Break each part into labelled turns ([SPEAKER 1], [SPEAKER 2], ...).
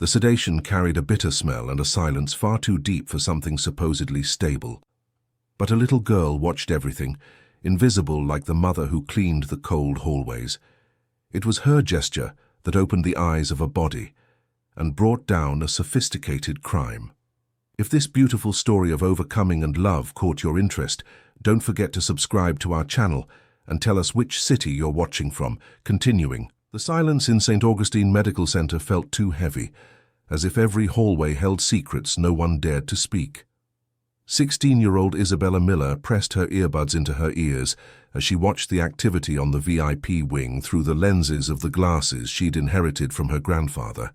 [SPEAKER 1] The sedation carried a bitter smell and a silence far too deep for something supposedly stable. But a little girl watched everything, invisible like the mother who cleaned the cold hallways. It was her gesture that opened the eyes of a body and brought down a sophisticated crime. If this beautiful story of overcoming and love caught your interest, don't forget to subscribe to our channel and tell us which city you're watching from. Continuing. The silence in St. Augustine Medical Center felt too heavy, as if every hallway held secrets no one dared to speak. 16-year-old Isabella Miller pressed her earbuds into her ears as she watched the activity on the VIP wing through the lenses of the glasses she'd inherited from her grandfather.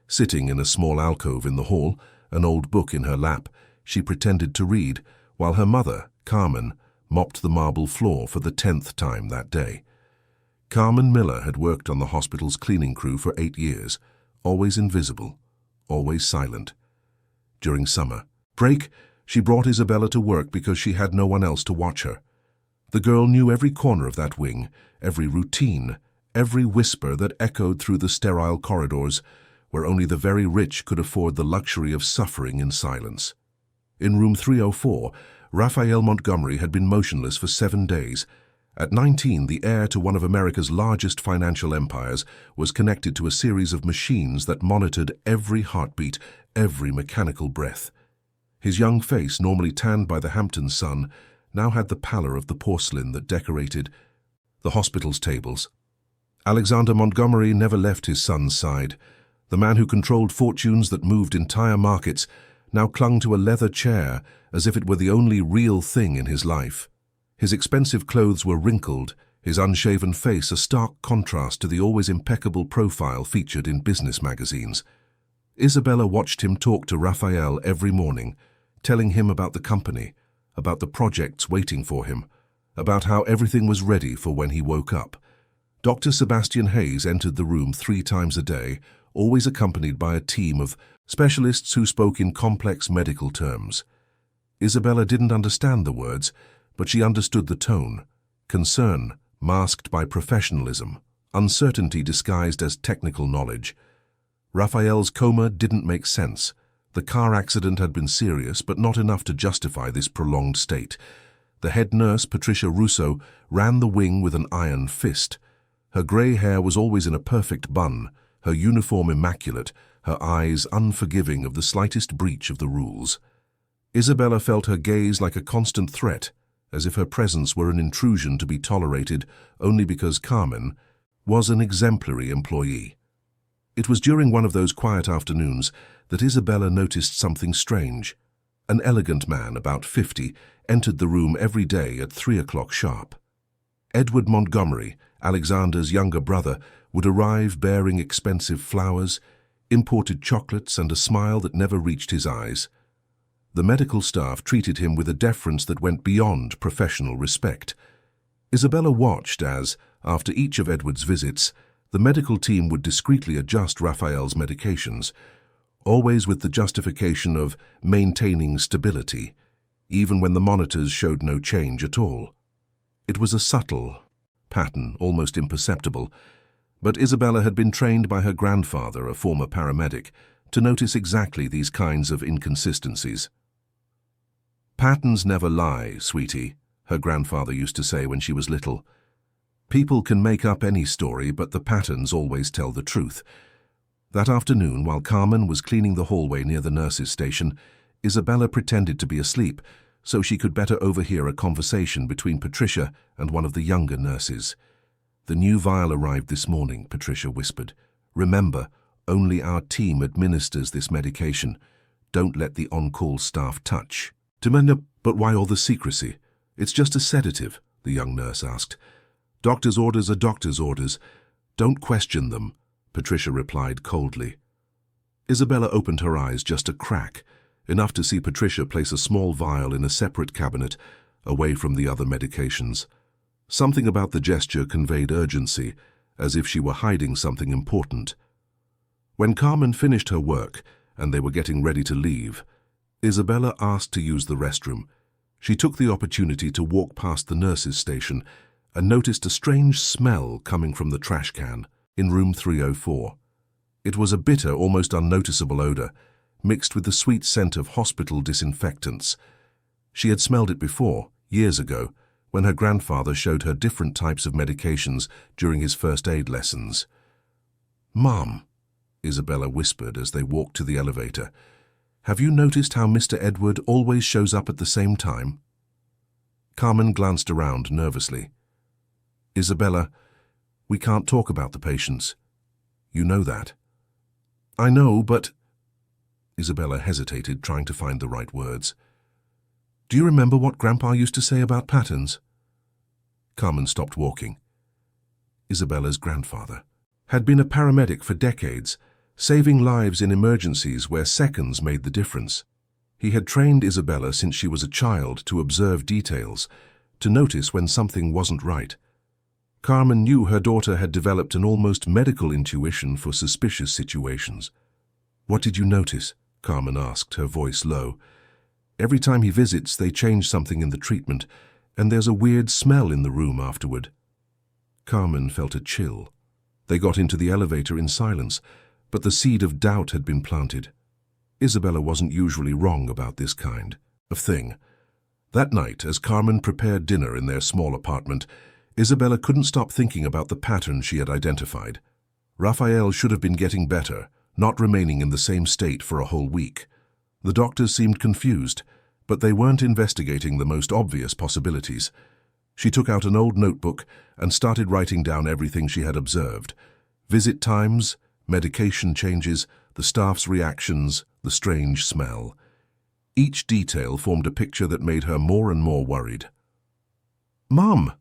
[SPEAKER 1] Sitting in a small alcove in the hall, an old book in her lap, she pretended to read, while her mother, Carmen, mopped the marble floor for the 10th time that day. Carmen Miller had worked on the hospital's cleaning crew for 8 years, always invisible, always silent. During summer break, she brought Isabella to work because she had no one else to watch her. The girl knew every corner of that wing, every routine, every whisper that echoed through the sterile corridors, where only the very rich could afford the luxury of suffering in silence. In room 304, Raphael Montgomery had been motionless for 7 days. At 19, the heir to one of America's largest financial empires was connected to a series of machines that monitored every heartbeat, every mechanical breath. His young face, normally tanned by the Hampton sun, now had the pallor of the porcelain that decorated the hospital's tables. Alexander Montgomery never left his son's side. The man who controlled fortunes that moved entire markets now clung to a leather chair as if it were the only real thing in his life. His expensive clothes were wrinkled, his unshaven face a stark contrast to the always impeccable profile featured in business magazines. Isabella watched him talk to Raphael every morning, telling him about the company, about the projects waiting for him, about how everything was ready for when he woke up. Dr. Sebastian Hayes entered the room 3 times a day, always accompanied by a team of specialists who spoke in complex medical terms. Isabella didn't understand the words, but she understood the tone: concern masked by professionalism, uncertainty disguised as technical knowledge. Raphael's coma didn't make sense. The car accident had been serious, but not enough to justify this prolonged state. The head nurse, Patricia Russo, ran the wing with an iron fist. Her grey hair was always in a perfect bun, her uniform immaculate, her eyes unforgiving of the slightest breach of the rules. Isabella felt her gaze like a constant threat, as if her presence were an intrusion to be tolerated only because Carmen was an exemplary employee. It was during one of those quiet afternoons that Isabella noticed something strange. An elegant man, about 50, entered the room every day at 3 o'clock sharp. Edward Montgomery, Alexander's younger brother, would arrive bearing expensive flowers, imported chocolates, and a smile that never reached his eyes. The medical staff treated him with a deference that went beyond professional respect. Isabella watched as, after each of Edward's visits, the medical team would discreetly adjust Raphael's medications, always with the justification of maintaining stability, even when the monitors showed no change at all. It was a subtle pattern, almost imperceptible, but Isabella had been trained by her grandfather, a former paramedic, to notice exactly these kinds of inconsistencies. "Patterns never lie, sweetie," her grandfather used to say when she was little. "People can make up any story, but the patterns always tell the truth." That afternoon, while Carmen was cleaning the hallway near the nurses' station, Isabella pretended to be asleep so she could better overhear a conversation between Patricia and one of the younger nurses. "The new vial arrived this morning," Patricia whispered. "Remember, only our team administers this medication. Don't let the on-call staff touch." "But why all the secrecy? It's just a sedative," the young nurse asked. "Doctor's orders are doctor's orders. Don't question them," Patricia replied coldly. Isabella opened her eyes just a crack, enough to see Patricia place a small vial in a separate cabinet, away from the other medications. Something about the gesture conveyed urgency, as if she were hiding something important. When Carmen finished her work, and they were getting ready to leave, Isabella asked to use the restroom. She took the opportunity to walk past the nurses' station and noticed a strange smell coming from the trash can in room 304. It was a bitter, almost unnoticeable odor, mixed with the sweet scent of hospital disinfectants. She had smelled it before, years ago, when her grandfather showed her different types of medications during his first aid lessons. "Mom," Isabella whispered as they walked to the elevator, "have you noticed how Mr. Edward always shows up at the same time?" Carmen glanced around nervously. "Isabella, we can't talk about the patients. You know that." "I know, but—" Isabella hesitated, trying to find the right words. "Do you remember what Grandpa used to say about patterns?" Carmen stopped walking. Isabella's grandfather had been a paramedic for decades, saving lives in emergencies where seconds made the difference. He had trained Isabella since she was a child to observe details, to notice when something wasn't right. Carmen knew her daughter had developed an almost medical intuition for suspicious situations. "What did you notice?" Carmen asked, her voice low. "Every time he visits, they change something in the treatment, and there's a weird smell in the room afterward." Carmen felt a chill. They got into the elevator in silence, but the seed of doubt had been planted. Isabella wasn't usually wrong about this kind of thing. That night, as Carmen prepared dinner in their small apartment, Isabella couldn't stop thinking about the pattern she had identified. Raphael should have been getting better, not remaining in the same state for a whole week. The doctors seemed confused, but they weren't investigating the most obvious possibilities. She took out an old notebook and started writing down everything she had observed: visit times, medication changes, the staff's reactions, the strange smell. Each detail formed a picture that made her more and more worried. "Mom,"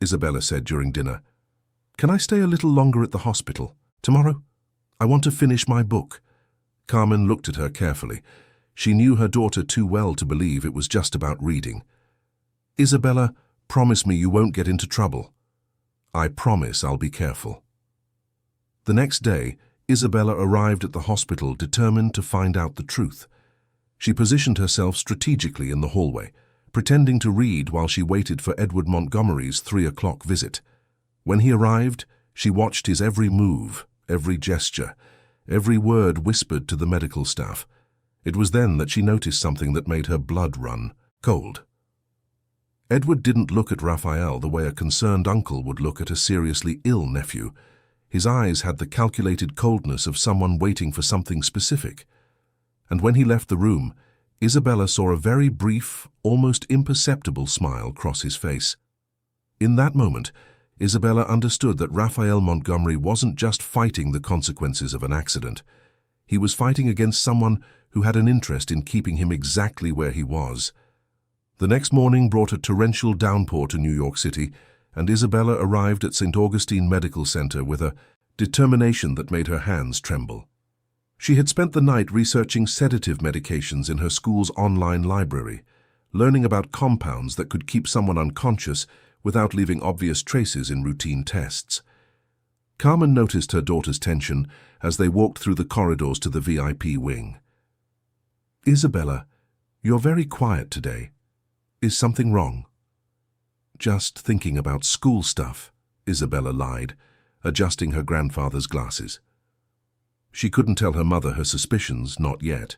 [SPEAKER 1] Isabella said during dinner, "can I stay a little longer at the hospital tomorrow? I want to finish my book." Carmen looked at her carefully. She knew her daughter too well to believe it was just about reading. "Isabella, promise me you won't get into trouble." "I promise I'll be careful." The next day, Isabella arrived at the hospital determined to find out the truth. She positioned herself strategically in the hallway, pretending to read while she waited for Edward Montgomery's 3 o'clock visit. When he arrived, she watched his every move, every gesture, every word whispered to the medical staff. It was then that she noticed something that made her blood run cold. Edward didn't look at Raphael the way a concerned uncle would look at a seriously ill nephew. His eyes had the calculated coldness of someone waiting for something specific. And when he left the room, Isabella saw a very brief, almost imperceptible smile cross his face. In that moment, Isabella understood that Raphael Montgomery wasn't just fighting the consequences of an accident. He was fighting against someone who had an interest in keeping him exactly where he was. The next morning brought a torrential downpour to New York City, and Isabella arrived at St. Augustine Medical Center with a determination that made her hands tremble. She had spent the night researching sedative medications in her school's online library, learning about compounds that could keep someone unconscious without leaving obvious traces in routine tests. Carmen noticed her daughter's tension as they walked through the corridors to the VIP wing. "Isabella, you're very quiet today. Is something wrong?" "Just thinking about school stuff," Isabella lied, adjusting her grandfather's glasses. She couldn't tell her mother her suspicions, not yet.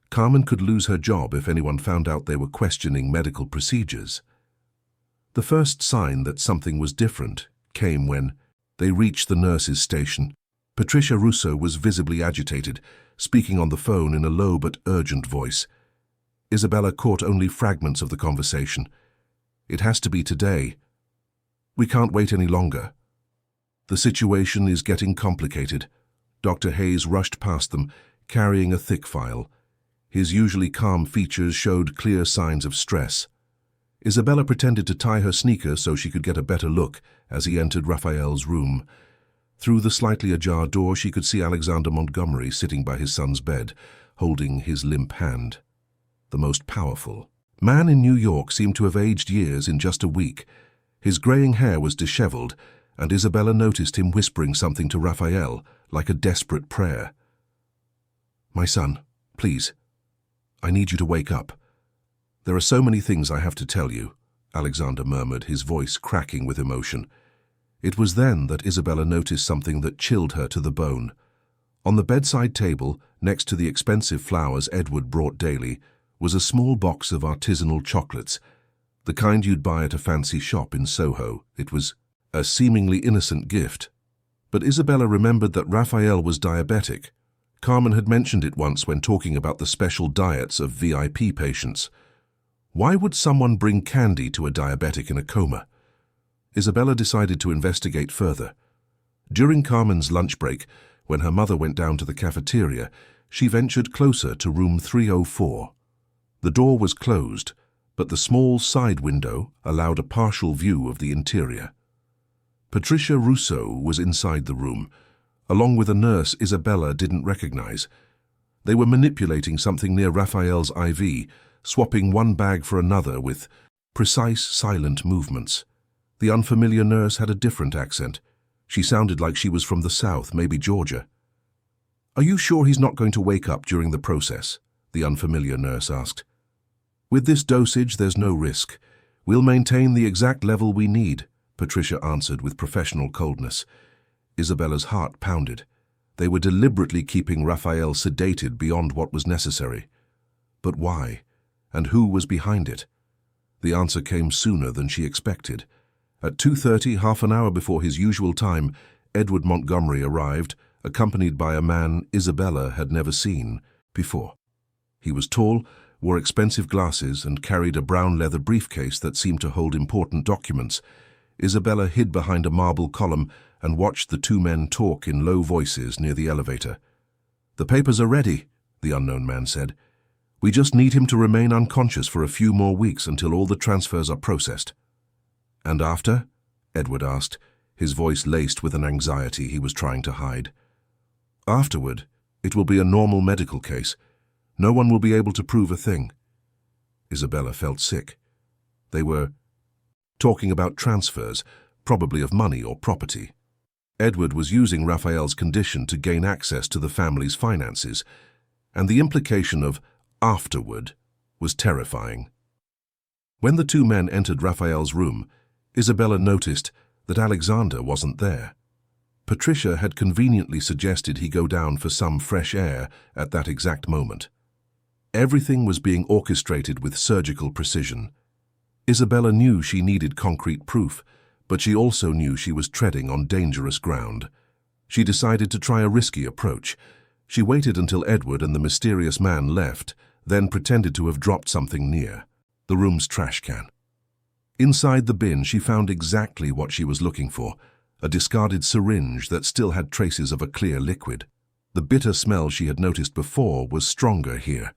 [SPEAKER 1] Carmen could lose her job if anyone found out they were questioning medical procedures. The first sign that something was different came when they reached the nurse's station. Patricia Russo was visibly agitated, speaking on the phone in a low but urgent voice. Isabella caught only fragments of the conversation. "It has to be today. We can't wait any longer. The situation is getting complicated." Dr. Hayes rushed past them, carrying a thick file. His usually calm features showed clear signs of stress. Isabella pretended to tie her sneaker so she could get a better look as he entered Raphael's room. Through the slightly ajar door, she could see Alexander Montgomery sitting by his son's bed, holding his limp hand. The most powerful man in New York seemed to have aged years in just a week. His graying hair was disheveled, and Isabella noticed him whispering something to Raphael, like a desperate prayer. "My son, please, I need you to wake up. There are so many things I have to tell you," Alexander murmured, his voice cracking with emotion. It was then that Isabella noticed something that chilled her to the bone. On the bedside table, next to the expensive flowers Edward brought daily, was a small box of artisanal chocolates, the kind you'd buy at a fancy shop in Soho. It was a seemingly innocent gift. But Isabella remembered that Raphael was diabetic. Carmen had mentioned it once when talking about the special diets of VIP patients. Why would someone bring candy to a diabetic in a coma? Isabella decided to investigate further. During Carmen's lunch break, when her mother went down to the cafeteria, she ventured closer to room 304. The door was closed, but the small side window allowed a partial view of the interior. Patricia Rousseau was inside the room, along with a nurse Isabella didn't recognize. They were manipulating something near Raphael's IV, swapping one bag for another with precise, silent movements. The unfamiliar nurse had a different accent. She sounded like she was from the south, maybe Georgia. "Are you sure he's not going to wake up during the process?" the unfamiliar nurse asked. "With this dosage, there's no risk. We'll maintain the exact level we need," Patricia answered with professional coldness. Isabella's heart pounded. They were deliberately keeping Raphael sedated beyond what was necessary. But why? And who was behind it? The answer came sooner than she expected. At 2:30, half an hour before his usual time, Edward Montgomery arrived, accompanied by a man Isabella had never seen before. He was tall, wore expensive glasses, and carried a brown leather briefcase that seemed to hold important documents. Isabella hid behind a marble column and watched the two men talk in low voices near the elevator. "The papers are ready," the unknown man said. "We just need him to remain unconscious for a few more weeks until all the transfers are processed." "And after?" Edward asked, his voice laced with an anxiety he was trying to hide. "Afterward, it will be a normal medical case. No one will be able to prove a thing." Isabella felt sick. They were talking about transfers, probably of money or property. Edward was using Raphael's condition to gain access to the family's finances, and the implication of afterward was terrifying. When the two men entered Raphael's room, Isabella noticed that Alexander wasn't there. Patricia had conveniently suggested he go down for some fresh air at that exact moment. Everything was being orchestrated with surgical precision. Isabella knew she needed concrete proof, but she also knew she was treading on dangerous ground. She decided to try a risky approach. She waited until Edward and the mysterious man left, then pretended to have dropped something near the room's trash can. Inside the bin, she found exactly what she was looking for, a discarded syringe that still had traces of a clear liquid. The bitter smell she had noticed before was stronger here.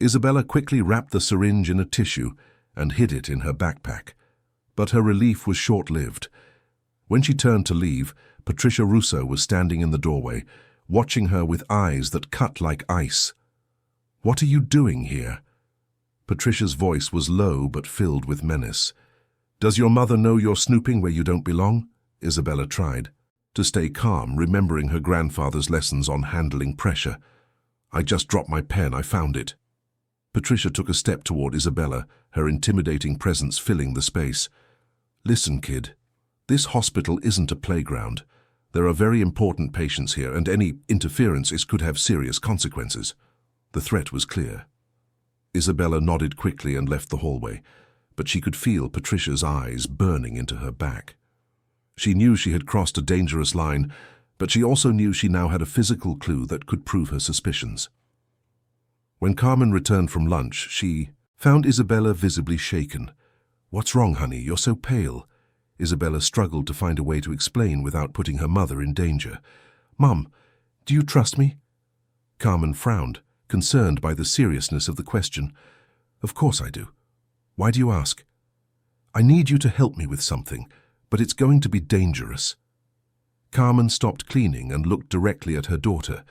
[SPEAKER 1] Isabella quickly wrapped the syringe in a tissue and hid it in her backpack. But her relief was short-lived. When she turned to leave, Patricia Rousseau was standing in the doorway, watching her with eyes that cut like ice. "What are you doing here?" Patricia's voice was low but filled with menace. "Does your mother know you're snooping where you don't belong?" Isabella tried to stay calm, remembering her grandfather's lessons on handling pressure. "I just dropped my pen. I found it." Patricia took a step toward Isabella, her intimidating presence filling the space. "Listen, kid. This hospital isn't a playground. There are very important patients here, and any interference could have serious consequences." The threat was clear. Isabella nodded quickly and left the hallway, but she could feel Patricia's eyes burning into her back. She knew she had crossed a dangerous line, but she also knew she now had a physical clue that could prove her suspicions. When Carmen returned from lunch, she found Isabella visibly shaken. "What's wrong, honey? You're so pale." Isabella struggled to find a way to explain without putting her mother in danger. "Mum, do you trust me?" Carmen frowned, concerned by the seriousness of the question. "Of course I do. Why do you ask?" "I need you to help me with something, but it's going to be dangerous." Carmen stopped cleaning and looked directly at her daughter.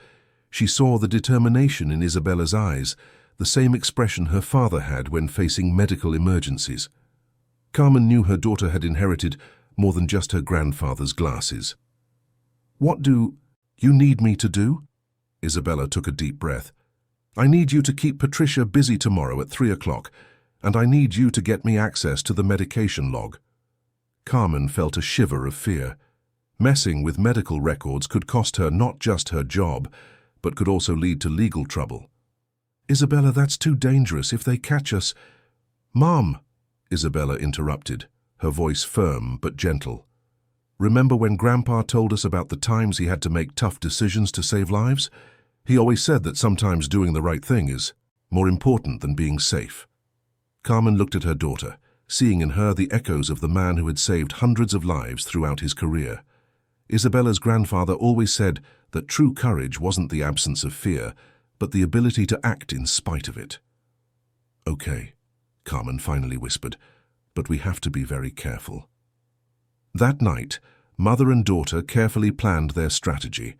[SPEAKER 1] She saw the determination in Isabella's eyes, the same expression her father had when facing medical emergencies. Carmen knew her daughter had inherited more than just her grandfather's glasses. "What do you need me to do?" Isabella took a deep breath. "I need you to keep Patricia busy tomorrow at 3 o'clock, and I need you to get me access to the medication log." Carmen felt a shiver of fear. Messing with medical records could cost her not just her job, but could also lead to legal trouble. "Isabella, that's too dangerous. If they catch us—" "Mom," Isabella interrupted, her voice firm but gentle. "Remember when Grandpa told us about the times he had to make tough decisions to save lives? He always said that sometimes doing the right thing is more important than being safe." Carmen looked at her daughter, seeing in her the echoes of the man who had saved hundreds of lives throughout his career. Isabella's grandfather always said that true courage wasn't the absence of fear, but the ability to act in spite of it. "Okay," Carmen finally whispered, "but we have to be very careful." That night, mother and daughter carefully planned their strategy.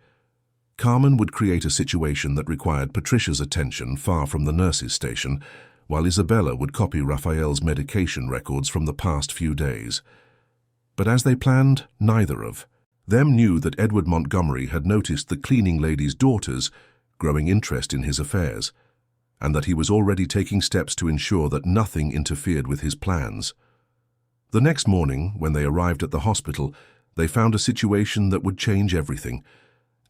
[SPEAKER 1] Carmen would create a situation that required Patricia's attention far from the nurse's station, while Isabella would copy Raphael's medication records from the past few days. But as they planned, neither of them knew that Edward Montgomery had noticed the cleaning lady's daughter's growing interest in his affairs, and that he was already taking steps to ensure that nothing interfered with his plans. The next morning, when they arrived at the hospital, they found a situation that would change everything.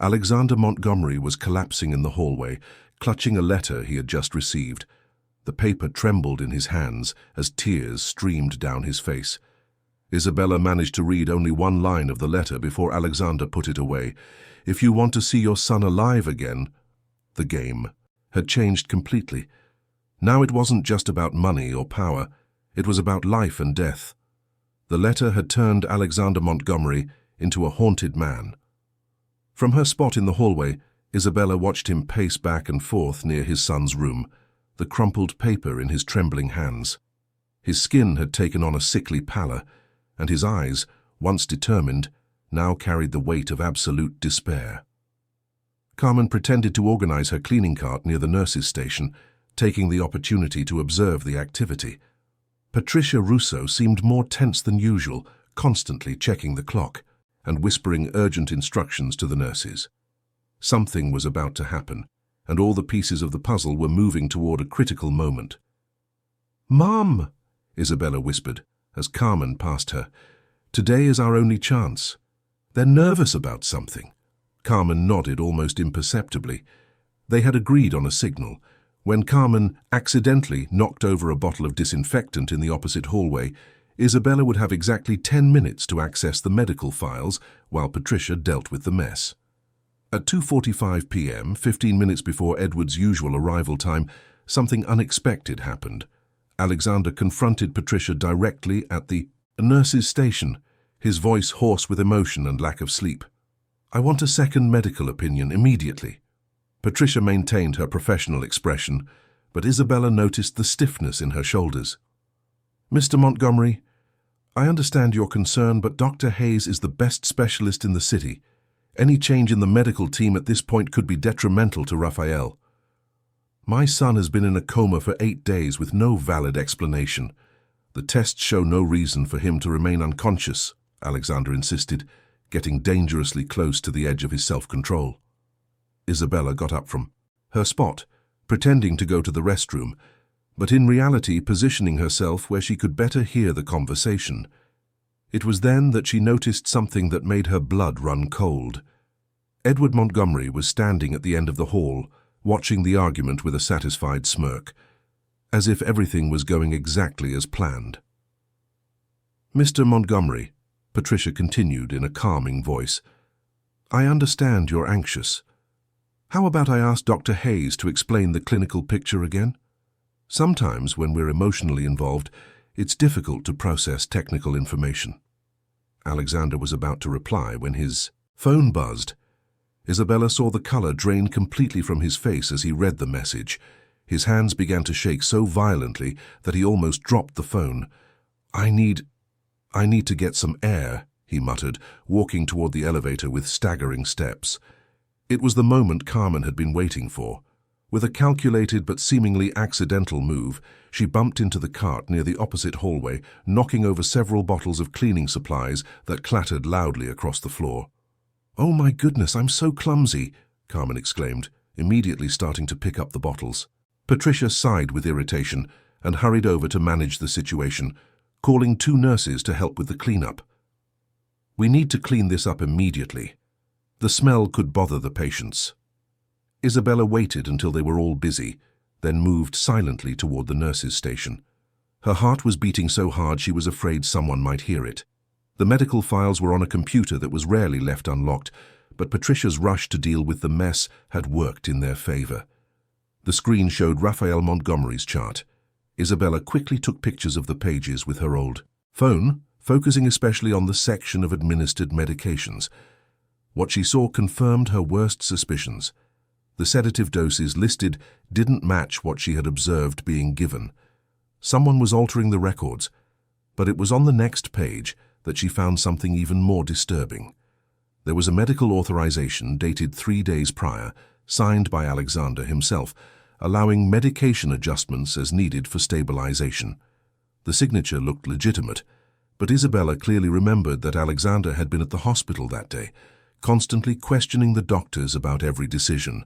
[SPEAKER 1] Alexander Montgomery was collapsing in the hallway, clutching a letter he had just received. The paper trembled in his hands as tears streamed down his face. Isabella managed to read only one line of the letter before Alexander put it away. "If you want to see your son alive again—" The game had changed completely. Now it wasn't just about money or power, it was about life and death. The letter had turned Alexander Montgomery into a haunted man. From her spot in the hallway, Isabella watched him pace back and forth near his son's room, the crumpled paper in his trembling hands. His skin had taken on a sickly pallor, and his eyes, once determined, now carried the weight of absolute despair. Carmen pretended to organize her cleaning cart near the nurse's station, taking the opportunity to observe the activity. Patricia Russo seemed more tense than usual, constantly checking the clock and whispering urgent instructions to the nurses. Something was about to happen, and all the pieces of the puzzle were moving toward a critical moment. "Mom," Isabella whispered as Carmen passed her, "today is our only chance." "They're nervous about something." Carmen nodded almost imperceptibly. They had agreed on a signal. When Carmen accidentally knocked over a bottle of disinfectant in the opposite hallway, Isabella would have exactly 10 minutes to access the medical files while Patricia dealt with the mess. At 2:45 p.m., 15 minutes before Edward's usual arrival time, something unexpected happened. Alexander confronted Patricia directly at the nurse's station, his voice hoarse with emotion and lack of sleep. "I want a second medical opinion immediately." Patricia maintained her professional expression, but Isabella noticed the stiffness in her shoulders. "Mr. Montgomery, I understand your concern, but Dr. Hayes is the best specialist in the city. Any change in the medical team at this point could be detrimental to Raphael. My son has been in a coma for 8 days with no valid explanation. The tests show no reason for him to remain unconscious," Alexander insisted, getting dangerously close to the edge of his self-control. Isabella got up from her spot, pretending to go to the restroom, but in reality positioning herself where she could better hear the conversation. It was then that she noticed something that made her blood run cold. Edward Montgomery was standing at the end of the hall, watching the argument with a satisfied smirk, as if everything was going exactly as planned. "Mr. Montgomery," Patricia continued in a calming voice, "I understand you're anxious. How about I ask Dr. Hayes to explain the clinical picture again? Sometimes, when we're emotionally involved, it's difficult to process technical information." Alexander was about to reply when his phone buzzed. Isabella saw the color drain completely from his face as he read the message. His hands began to shake so violently that he almost dropped the phone. I need to get some air," he muttered, walking toward the elevator with staggering steps. It was the moment Carmen had been waiting for. With a calculated but seemingly accidental move, she bumped into the cart near the opposite hallway, knocking over several bottles of cleaning supplies that clattered loudly across the floor. "Oh my goodness, I'm so clumsy," Carmen exclaimed, immediately starting to pick up the bottles. Patricia sighed with irritation and hurried over to manage the situation, calling 2 nurses to help with the cleanup. We need to clean this up immediately. The smell could bother the patients. Isabella waited until they were all busy, then moved silently toward the nurse's station. Her heart was beating so hard she was afraid someone might hear it. The medical files were on a computer that was rarely left unlocked, but Patricia's rush to deal with the mess had worked in their favor. The screen showed Raphael Montgomery's chart. Isabella quickly took pictures of the pages with her old phone, focusing especially on the section of administered medications. What she saw confirmed her worst suspicions. The sedative doses listed didn't match what she had observed being given. Someone was altering the records, but it was on the next page that she found something even more disturbing. There was a medical authorization dated 3 days prior, signed by Alexander himself, allowing medication adjustments as needed for stabilization. The signature looked legitimate, but Isabella clearly remembered that Alexander had been at the hospital that day, constantly questioning the doctors about every decision.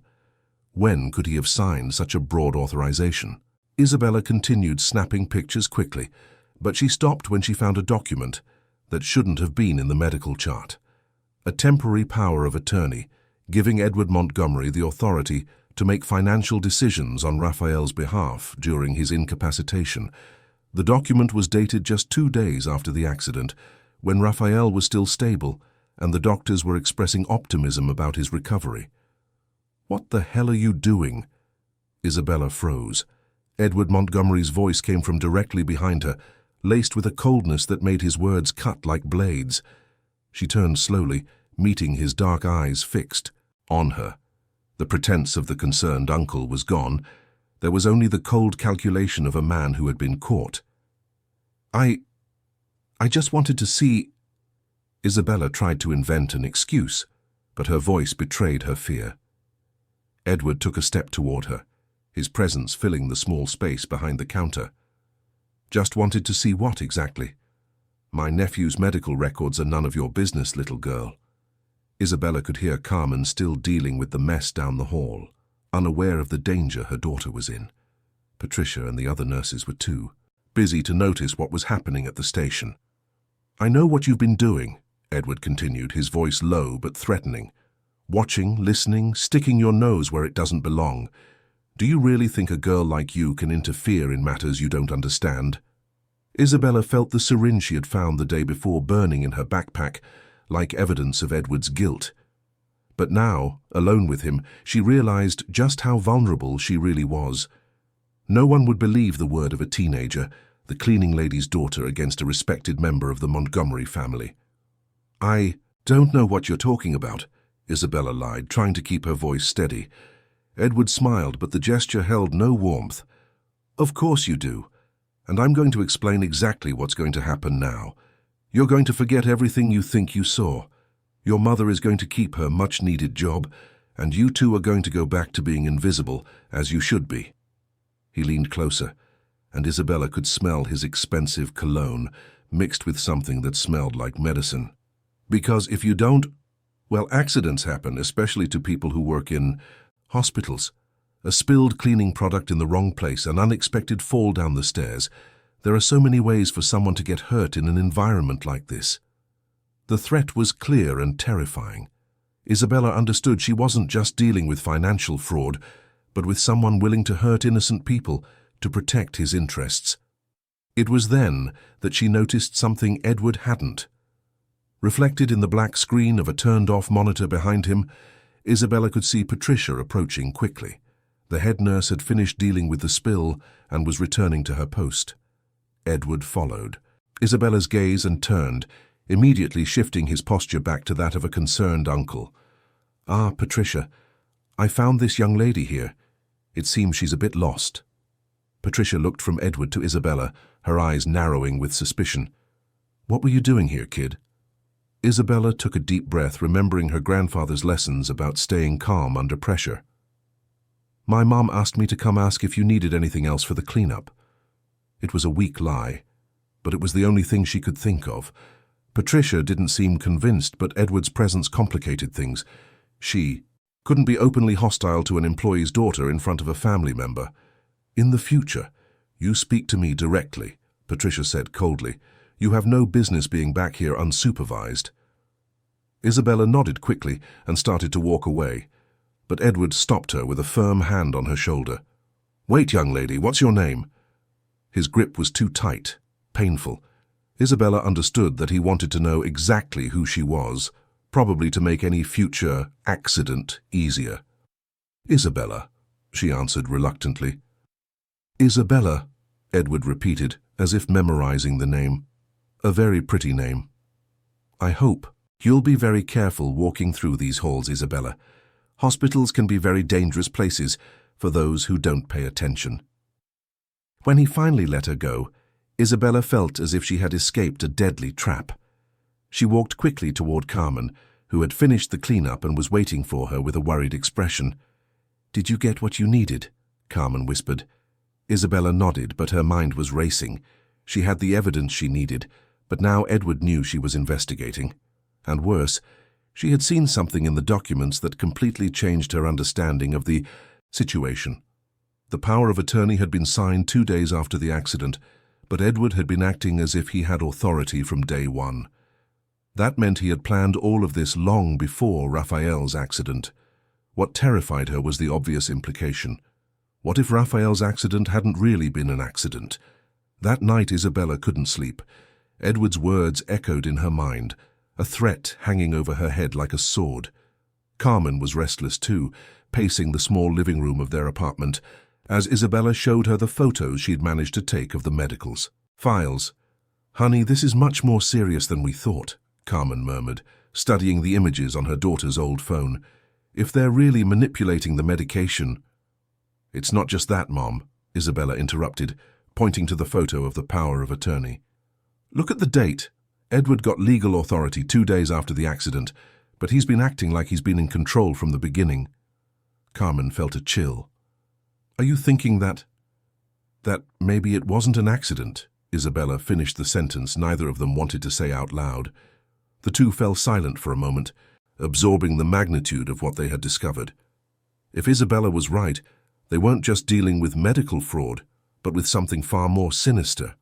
[SPEAKER 1] When could he have signed such a broad authorization? Isabella continued snapping pictures quickly, but she stopped when she found a document that shouldn't have been in the medical chart. A temporary power of attorney, giving Edward Montgomery the authority to make financial decisions on Raphael's behalf during his incapacitation. The document was dated just 2 days after the accident, when Raphael was still stable and the doctors were expressing optimism about his recovery. "What the hell are you doing?" Isabella froze. Edward Montgomery's voice came from directly behind her, laced with a coldness that made his words cut like blades. She turned slowly, meeting his dark eyes fixed on her. The pretense of the concerned uncle was gone. There was only the cold calculation of a man who had been caught. I just wanted to see—" Isabella tried to invent an excuse, but her voice betrayed her fear. Edward took a step toward her, his presence filling the small space behind the counter. "Just wanted to see what exactly?" "My nephew's medical records are none of your business, little girl." Isabella could hear Carmen still dealing with the mess down the hall, unaware of the danger her daughter was in. Patricia and the other nurses were too busy to notice what was happening at the station. "I know what you've been doing," Edward continued, his voice low but threatening. "Watching, listening, sticking your nose where it doesn't belong. Do you really think a girl like you can interfere in matters you don't understand?" Isabella felt the syringe she had found the day before burning in her backpack, like evidence of Edward's guilt. But now, alone with him, she realized just how vulnerable she really was. No one would believe the word of a teenager, the cleaning lady's daughter, against a respected member of the Montgomery family. "I don't know what you're talking about," Isabella lied, trying to keep her voice steady. Edward smiled, but the gesture held no warmth. "Of course you do, and I'm going to explain exactly what's going to happen now. You're going to forget everything you think you saw. Your mother is going to keep her much-needed job, and you two are going to go back to being invisible, as you should be." He leaned closer, and Isabella could smell his expensive cologne, mixed with something that smelled like medicine. "Because if you don't, well, accidents happen, especially to people who work in hospitals. A spilled cleaning product in the wrong place, an unexpected fall down the stairs. There are so many ways for someone to get hurt in an environment like this." The threat was clear and terrifying. Isabella understood she wasn't just dealing with financial fraud, but with someone willing to hurt innocent people to protect his interests. It was then that she noticed something Edward hadn't. Reflected in the black screen of a turned-off monitor behind him, Isabella could see Patricia approaching quickly. The head nurse had finished dealing with the spill and was returning to her post. Edward followed. Isabella's gaze and turned, immediately shifting his posture back to that of a concerned uncle. "Ah, Patricia, I found this young lady here. It seems she's a bit lost." Patricia looked from Edward to Isabella, her eyes narrowing with suspicion. "What were you doing here, kid?" Isabella took a deep breath, remembering her grandfather's lessons about staying calm under pressure. "My mom asked me to come ask if you needed anything else for the cleanup." It was a weak lie, but it was the only thing she could think of. Patricia didn't seem convinced, but Edward's presence complicated things. She couldn't be openly hostile to an employee's daughter in front of a family member. "In the future, you speak to me directly," Patricia said coldly. "You have no business being back here unsupervised." Isabella nodded quickly and started to walk away, but Edward stopped her with a firm hand on her shoulder. "Wait, young lady, what's your name?" His grip was too tight, painful. Isabella understood that he wanted to know exactly who she was, probably to make any future accident easier. "Isabella," she answered reluctantly. "Isabella," Edward repeated, as if memorizing the name. "A very pretty name." "I hope you'll be very careful walking through these halls, Isabella. Hospitals can be very dangerous places for those who don't pay attention." When he finally let her go, Isabella felt as if she had escaped a deadly trap. She walked quickly toward Carmen, who had finished the cleanup and was waiting for her with a worried expression. "Did you get what you needed?" Carmen whispered. Isabella nodded, but her mind was racing. She had the evidence she needed, but now Edward knew she was investigating. And worse, she had seen something in the documents that completely changed her understanding of the situation. The power of attorney had been signed 2 days after the accident, but Edward had been acting as if he had authority from day one. That meant he had planned all of this long before Raphael's accident. What terrified her was the obvious implication. What if Raphael's accident hadn't really been an accident? That night Isabella couldn't sleep. Edward's words echoed in her mind, a threat hanging over her head like a sword. Carmen was restless too, pacing the small living room of their apartment, as Isabella showed her the photos she'd managed to take of the medicals. "Files. Honey, this is much more serious than we thought," Carmen murmured, studying the images on her daughter's old phone. "If they're really manipulating the medication—" "It's not just that, Mom," Isabella interrupted, pointing to the photo of the power of attorney. "Look at the date. Edward got legal authority 2 days after the accident, but he's been acting like he's been in control from the beginning." Carmen felt a chill. "Are you thinking that maybe it wasn't an accident?" Isabella finished the sentence neither of them wanted to say out loud. The two fell silent for a moment, absorbing the magnitude of what they had discovered. If Isabella was right, they weren't just dealing with medical fraud, but with something far more sinister.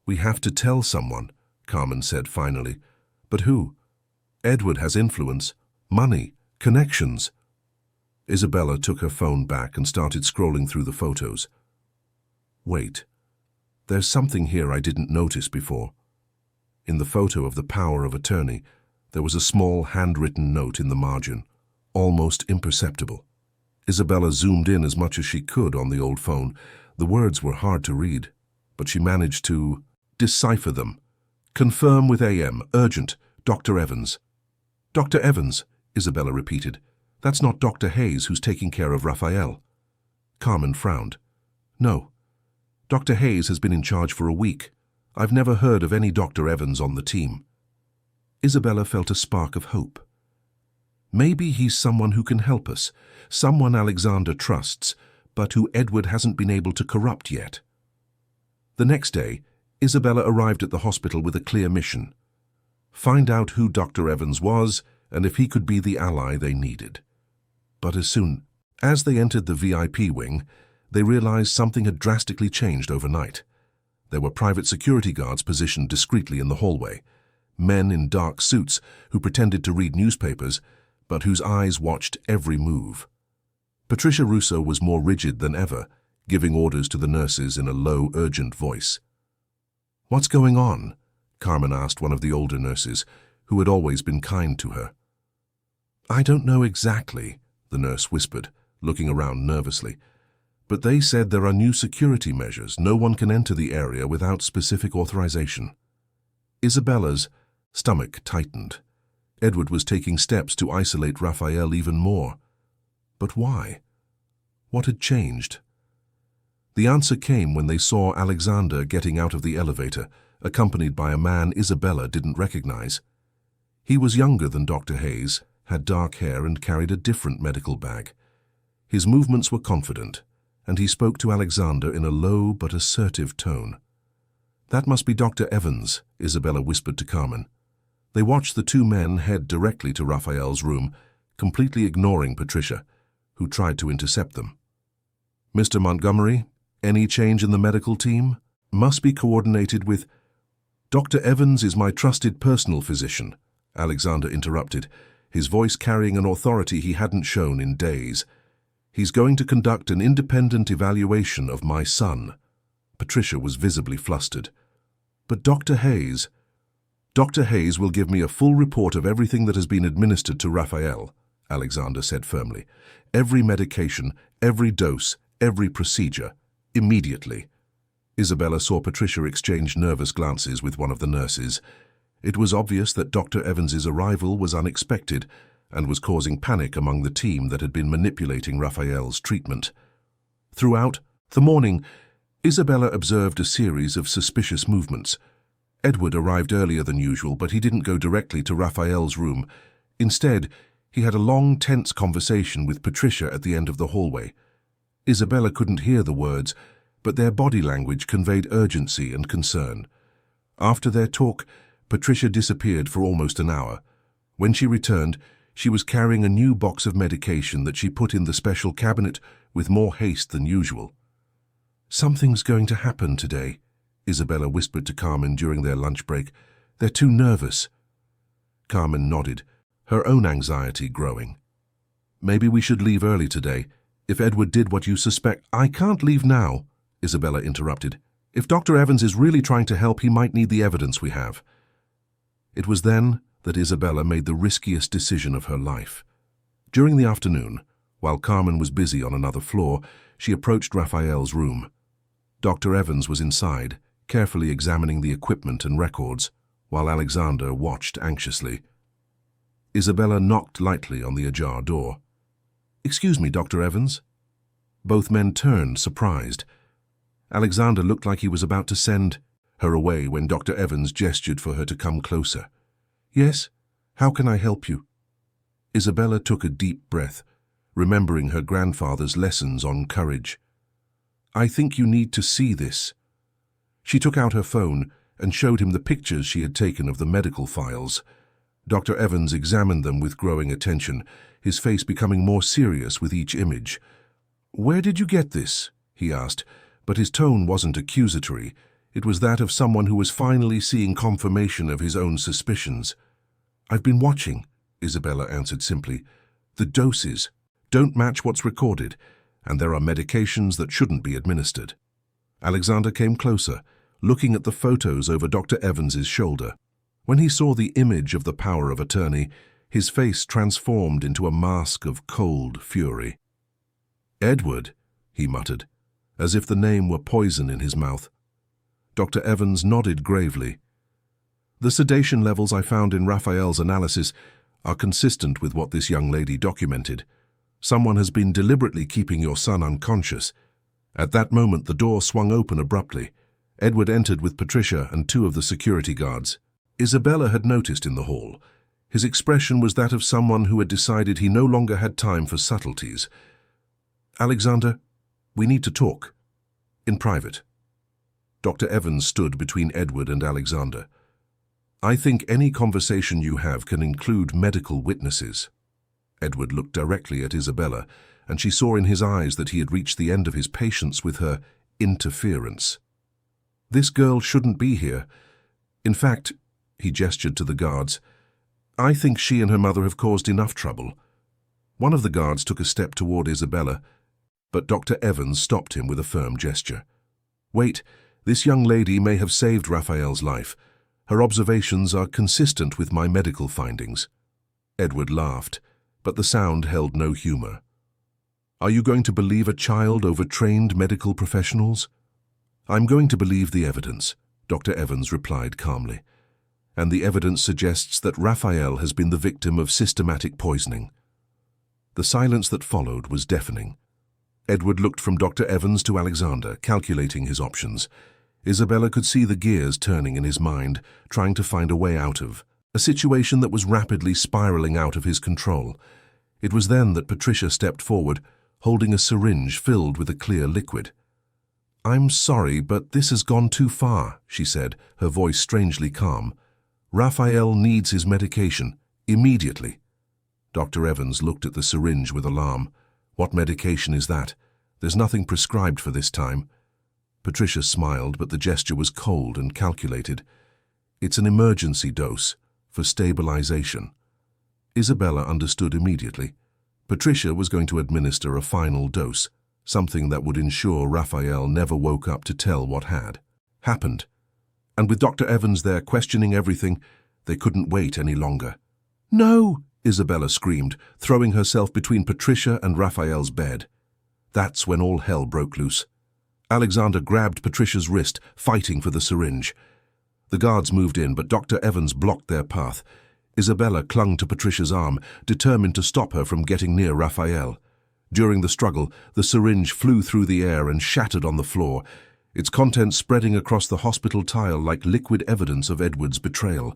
[SPEAKER 1] "We have to tell someone," Carmen said finally. "But who? Edward has influence, money, connections." Isabella took her phone back and started scrolling through the photos. "Wait, there's something here I didn't notice before." In the photo of the power of attorney, there was a small handwritten note in the margin, almost imperceptible. Isabella zoomed in as much as she could on the old phone. The words were hard to read, but she managed to decipher them. "Confirm with AM, urgent, Dr. Evans." "Dr. Evans," Isabella repeated. "That's not Dr. Hayes who's taking care of Raphael." Carmen frowned. "No. Dr. Hayes has been in charge for a week. I've never heard of any Dr. Evans on the team." Isabella felt a spark of hope. Maybe he's someone who can help us, someone Alexander trusts, but who Edward hasn't been able to corrupt yet. The next day, Isabella arrived at the hospital with a clear mission: find out who Dr. Evans was and if he could be the ally they needed. But as they entered the VIP wing, they realized something had drastically changed overnight. There were private security guards positioned discreetly in the hallway, men in dark suits who pretended to read newspapers, but whose eyes watched every move. Patricia Russo was more rigid than ever, giving orders to the nurses in a low, urgent voice. "What's going on?" Carmen asked one of the older nurses, who had always been kind to her. "I don't know exactly," the nurse whispered, looking around nervously. "But they said there are new security measures. No one can enter the area without specific authorization." Isabella's stomach tightened. Edward was taking steps to isolate Raphael even more. But why? What had changed? The answer came when they saw Alexander getting out of the elevator, accompanied by a man Isabella didn't recognize. He was younger than Dr. Hayes, had dark hair and carried a different medical bag. His movements were confident, and he spoke to Alexander in a low but assertive tone. "That must be Dr. Evans," Isabella whispered to Carmen. They watched the two men head directly to Raphael's room, completely ignoring Patricia, who tried to intercept them. "Mr. Montgomery, any change in the medical team? Must be coordinated with—" "Dr. Evans is my trusted personal physician," Alexander interrupted, his voice carrying an authority he hadn't shown in days. "He's going to conduct an independent evaluation of my son." Patricia was visibly flustered. "But Dr. Hayes will give me a full report of everything that has been administered to Raphael," Alexander said firmly. "Every medication, every dose, every procedure, immediately." Isabella saw Patricia exchange nervous glances with one of the nurses. It was obvious that Dr. Evans's arrival was unexpected and was causing panic among the team that had been manipulating Raphael's treatment. Throughout the morning, Isabella observed a series of suspicious movements. Edward arrived earlier than usual, but he didn't go directly to Raphael's room. Instead, he had a long, tense conversation with Patricia at the end of the hallway. Isabella couldn't hear the words, but their body language conveyed urgency and concern. After their talk, Patricia disappeared for almost an hour. When she returned, she was carrying a new box of medication that she put in the special cabinet with more haste than usual. "Something's going to happen today," Isabella whispered to Carmen during their lunch break. "They're too nervous." Carmen nodded, her own anxiety growing. "Maybe we should leave early today. If Edward did what you suspect—" "I can't leave now," Isabella interrupted. "If Dr. Evans is really trying to help, he might need the evidence we have." It was then that Isabella made the riskiest decision of her life. During the afternoon, while Carmen was busy on another floor, she approached Raphael's room. Dr. Evans was inside, carefully examining the equipment and records, while Alexander watched anxiously. Isabella knocked lightly on the ajar door. "Excuse me, Dr. Evans." Both men turned, surprised. Alexander looked like he was about to send her away when Dr. Evans gestured for her to come closer. "Yes? How can I help you?" Isabella took a deep breath, remembering her grandfather's lessons on courage. "I think you need to see this." She took out her phone and showed him the pictures she had taken of the medical files. Dr. Evans examined them with growing attention, his face becoming more serious with each image. "Where did you get this?" he asked, but his tone wasn't accusatory. It was that of someone who was finally seeing confirmation of his own suspicions. "I've been watching," Isabella answered simply. "The doses don't match what's recorded, and there are medications that shouldn't be administered." Alexander came closer, looking at the photos over Dr. Evans's shoulder. When he saw the image of the power of attorney, his face transformed into a mask of cold fury. "Edward," he muttered, as if the name were poison in his mouth. Dr. Evans nodded gravely. "The sedation levels I found in Raphael's analysis are consistent with what this young lady documented. Someone has been deliberately keeping your son unconscious." At that moment, the door swung open abruptly. Edward entered with Patricia and two of the security guards. Isabella had noticed in the hall. His expression was that of someone who had decided he no longer had time for subtleties. "Alexander, we need to talk. In private." Dr. Evans stood between Edward and Alexander. "I think any conversation you have can include medical witnesses." Edward looked directly at Isabella, and she saw in his eyes that he had reached the end of his patience with her interference. "This girl shouldn't be here. In fact," he gestured to the guards, "I think she and her mother have caused enough trouble." One of the guards took a step toward Isabella, but Dr. Evans stopped him with a firm gesture. "Wait, this young lady may have saved Raphael's life. Her observations are consistent with my medical findings." Edward laughed, but the sound held no humor. "Are you going to believe a child over trained medical professionals?" "I'm going to believe the evidence," Dr. Evans replied calmly. "And the evidence suggests that Raphael has been the victim of systematic poisoning." The silence that followed was deafening. Edward looked from Dr. Evans to Alexander, calculating his options. Isabella could see the gears turning in his mind, trying to find a way out of a situation that was rapidly spiraling out of his control. It was then that Patricia stepped forward, holding a syringe filled with a clear liquid. "I'm sorry, but this has gone too far," she said, her voice strangely calm. "Raphael needs his medication, immediately." Dr. Evans looked at the syringe with alarm. "What medication is that? There's nothing prescribed for this time." Patricia smiled, but the gesture was cold and calculated. "It's an emergency dose, for stabilization. Isabella understood immediately. Patricia was going to administer a final dose, something that would ensure Raphael never woke up to tell what had happened. And with Dr. Evans there questioning everything, they couldn't wait any longer. "No!" Isabella screamed, throwing herself between Patricia and Raphael's bed. That's when all hell broke loose. Alexander grabbed Patricia's wrist, fighting for the syringe. The guards moved in, but Dr. Evans blocked their path. Isabella clung to Patricia's arm, determined to stop her from getting near Raphael. During the struggle, the syringe flew through the air and shattered on the floor, its contents spreading across the hospital tile like liquid evidence of Edward's betrayal.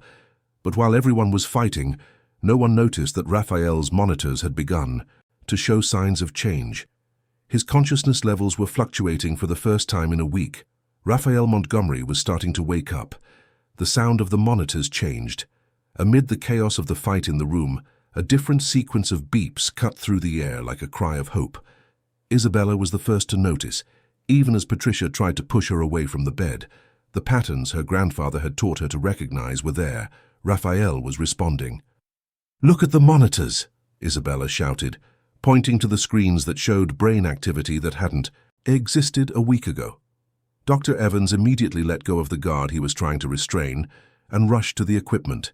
[SPEAKER 1] But while everyone was fighting, no one noticed that Raphael's monitors had begun to show signs of change. His consciousness levels were fluctuating for the first time in a week. Raphael Montgomery was starting to wake up. The sound of the monitors changed. Amid the chaos of the fight in the room, a different sequence of beeps cut through the air like a cry of hope. Isabella was the first to notice, even as Patricia tried to push her away from the bed. The patterns her grandfather had taught her to recognize were there. Raphael was responding. "Look at the monitors," Isabella shouted, pointing to the screens that showed brain activity that hadn't existed a week ago. Dr. Evans immediately let go of the guard he was trying to restrain and rushed to the equipment.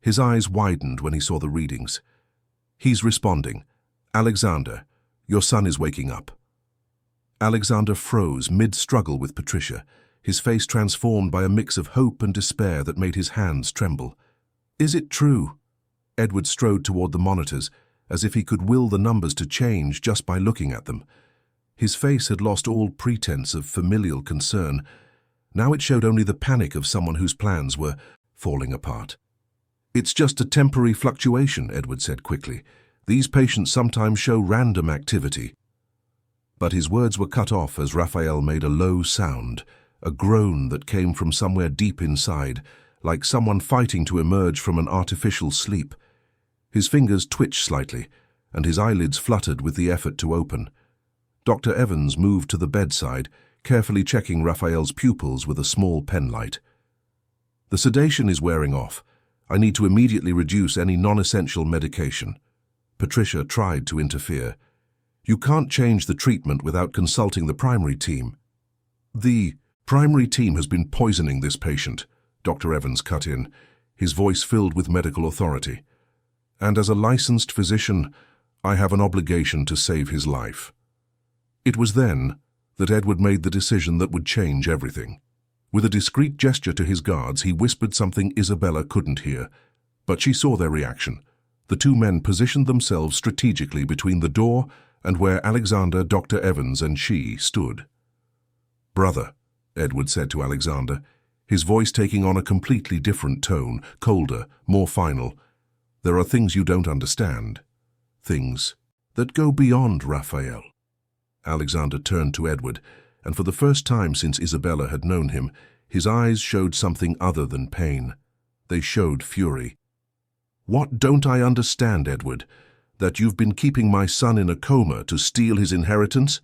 [SPEAKER 1] His eyes widened when he saw the readings. "He's responding. Alexander, your son is waking up." Alexander froze mid-struggle with Patricia, his face transformed by a mix of hope and despair that made his hands tremble. "Is it true?" Edward strode toward the monitors, as if he could will the numbers to change just by looking at them. His face had lost all pretense of familial concern. Now it showed only the panic of someone whose plans were falling apart. "It's just a temporary fluctuation," Edward said quickly. "These patients sometimes show random activity." But his words were cut off as Raphael made a low sound, a groan that came from somewhere deep inside, like someone fighting to emerge from an artificial sleep. His fingers twitched slightly, and his eyelids fluttered with the effort to open. Dr. Evans moved to the bedside, carefully checking Raphael's pupils with a small penlight. "The sedation is wearing off. I need to immediately reduce any non-essential medication." Patricia tried to interfere. "You can't change the treatment without consulting the primary team." "The primary team has been poisoning this patient," Dr. Evans cut in, his voice filled with medical authority. "And as a licensed physician, I have an obligation to save his life." It was then that Edward made the decision that would change everything. With a discreet gesture to his guards, he whispered something Isabella couldn't hear, but she saw their reaction. The two men positioned themselves strategically between the door and where Alexander, Dr. Evans, and she stood. "Brother," Edward said to Alexander, his voice taking on a completely different tone, colder, more final, "there are things you don't understand. Things that go beyond Raphael." Alexander turned to Edward, and for the first time since Isabella had known him, his eyes showed something other than pain. They showed fury. "What don't I understand, Edward? That you've been keeping my son in a coma to steal his inheritance?"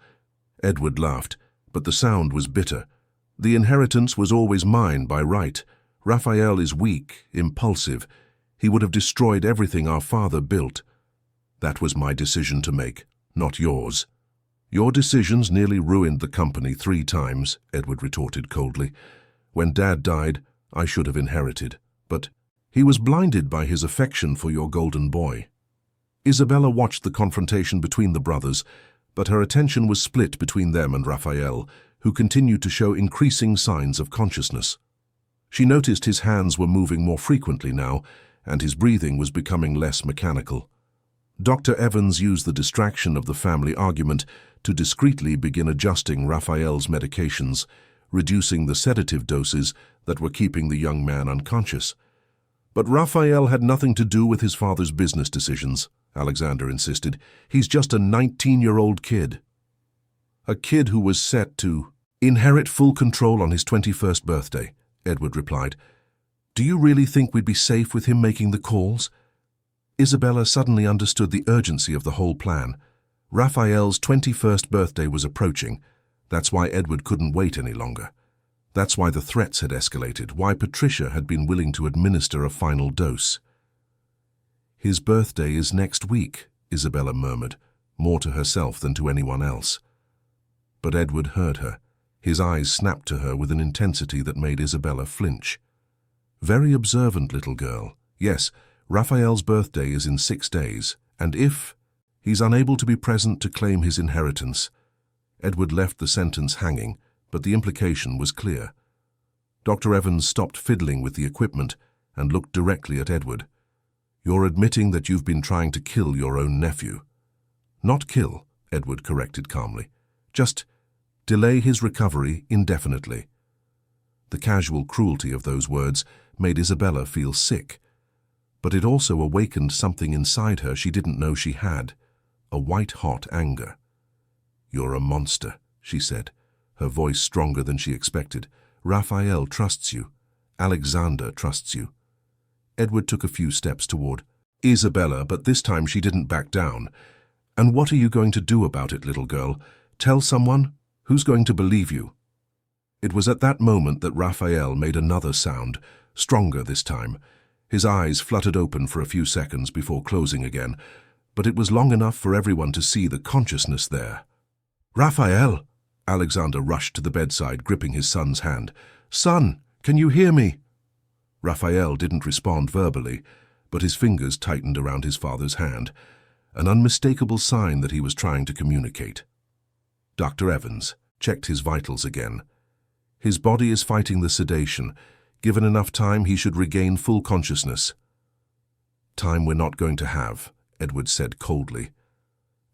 [SPEAKER 1] Edward laughed, but the sound was bitter. "The inheritance was always mine by right. Raphael is weak, impulsive. He would have destroyed everything our father built. That was my decision to make, not yours." "Your decisions nearly ruined the company 3 times, Edward retorted coldly. "When Dad died, I should have inherited. But he was blinded by his affection for your golden boy." Isabella watched the confrontation between the brothers, but her attention was split between them and Raphael, who continued to show increasing signs of consciousness. She noticed his hands were moving more frequently now, and his breathing was becoming less mechanical. Dr. Evans used the distraction of the family argument to discreetly begin adjusting Raphael's medications, reducing the sedative doses that were keeping the young man unconscious. "But Raphael had nothing to do with his father's business decisions," Alexander insisted. "He's just a 19-year-old kid." "A kid who was set to inherit full control on his 21st birthday," Edward replied. "Do you really think we'd be safe with him making the calls?" Isabella suddenly understood the urgency of the whole plan. Raphael's 21st birthday was approaching. That's why Edward couldn't wait any longer. That's why the threats had escalated, why Patricia had been willing to administer a final dose. "His birthday is next week," Isabella murmured, more to herself than to anyone else. But Edward heard her. His eyes snapped to her with an intensity that made Isabella flinch. "Very observant little girl. Yes, Raphael's birthday is in 6 days, and if he's unable to be present to claim his inheritance." Edward left the sentence hanging, but the implication was clear. Dr. Evans stopped fiddling with the equipment and looked directly at Edward. "You're admitting that you've been trying to kill your own nephew." "Not kill," Edward corrected calmly. "Just delay his recovery indefinitely." The casual cruelty of those words made Isabella feel sick, but it also awakened something inside her she didn't know she had, a white-hot anger. "You're a monster," she said, her voice stronger than she expected. "Raphael trusts you. Alexander trusts you." Edward took a few steps toward Isabella, but this time she didn't back down. "And what are you going to do about it, little girl? Tell someone? Who's going to believe you?" It was at that moment that Raphael made another sound, stronger this time. His eyes fluttered open for a few seconds before closing again, but it was long enough for everyone to see the consciousness there. "Raphael!" Alexander rushed to the bedside, gripping his son's hand. "Son, can you hear me?" Raphael didn't respond verbally, but his fingers tightened around his father's hand, an unmistakable sign that he was trying to communicate. Dr. Evans checked his vitals again. "His body is fighting the sedation. Given enough time, he should regain full consciousness." "Time we're not going to have," Edward said coldly.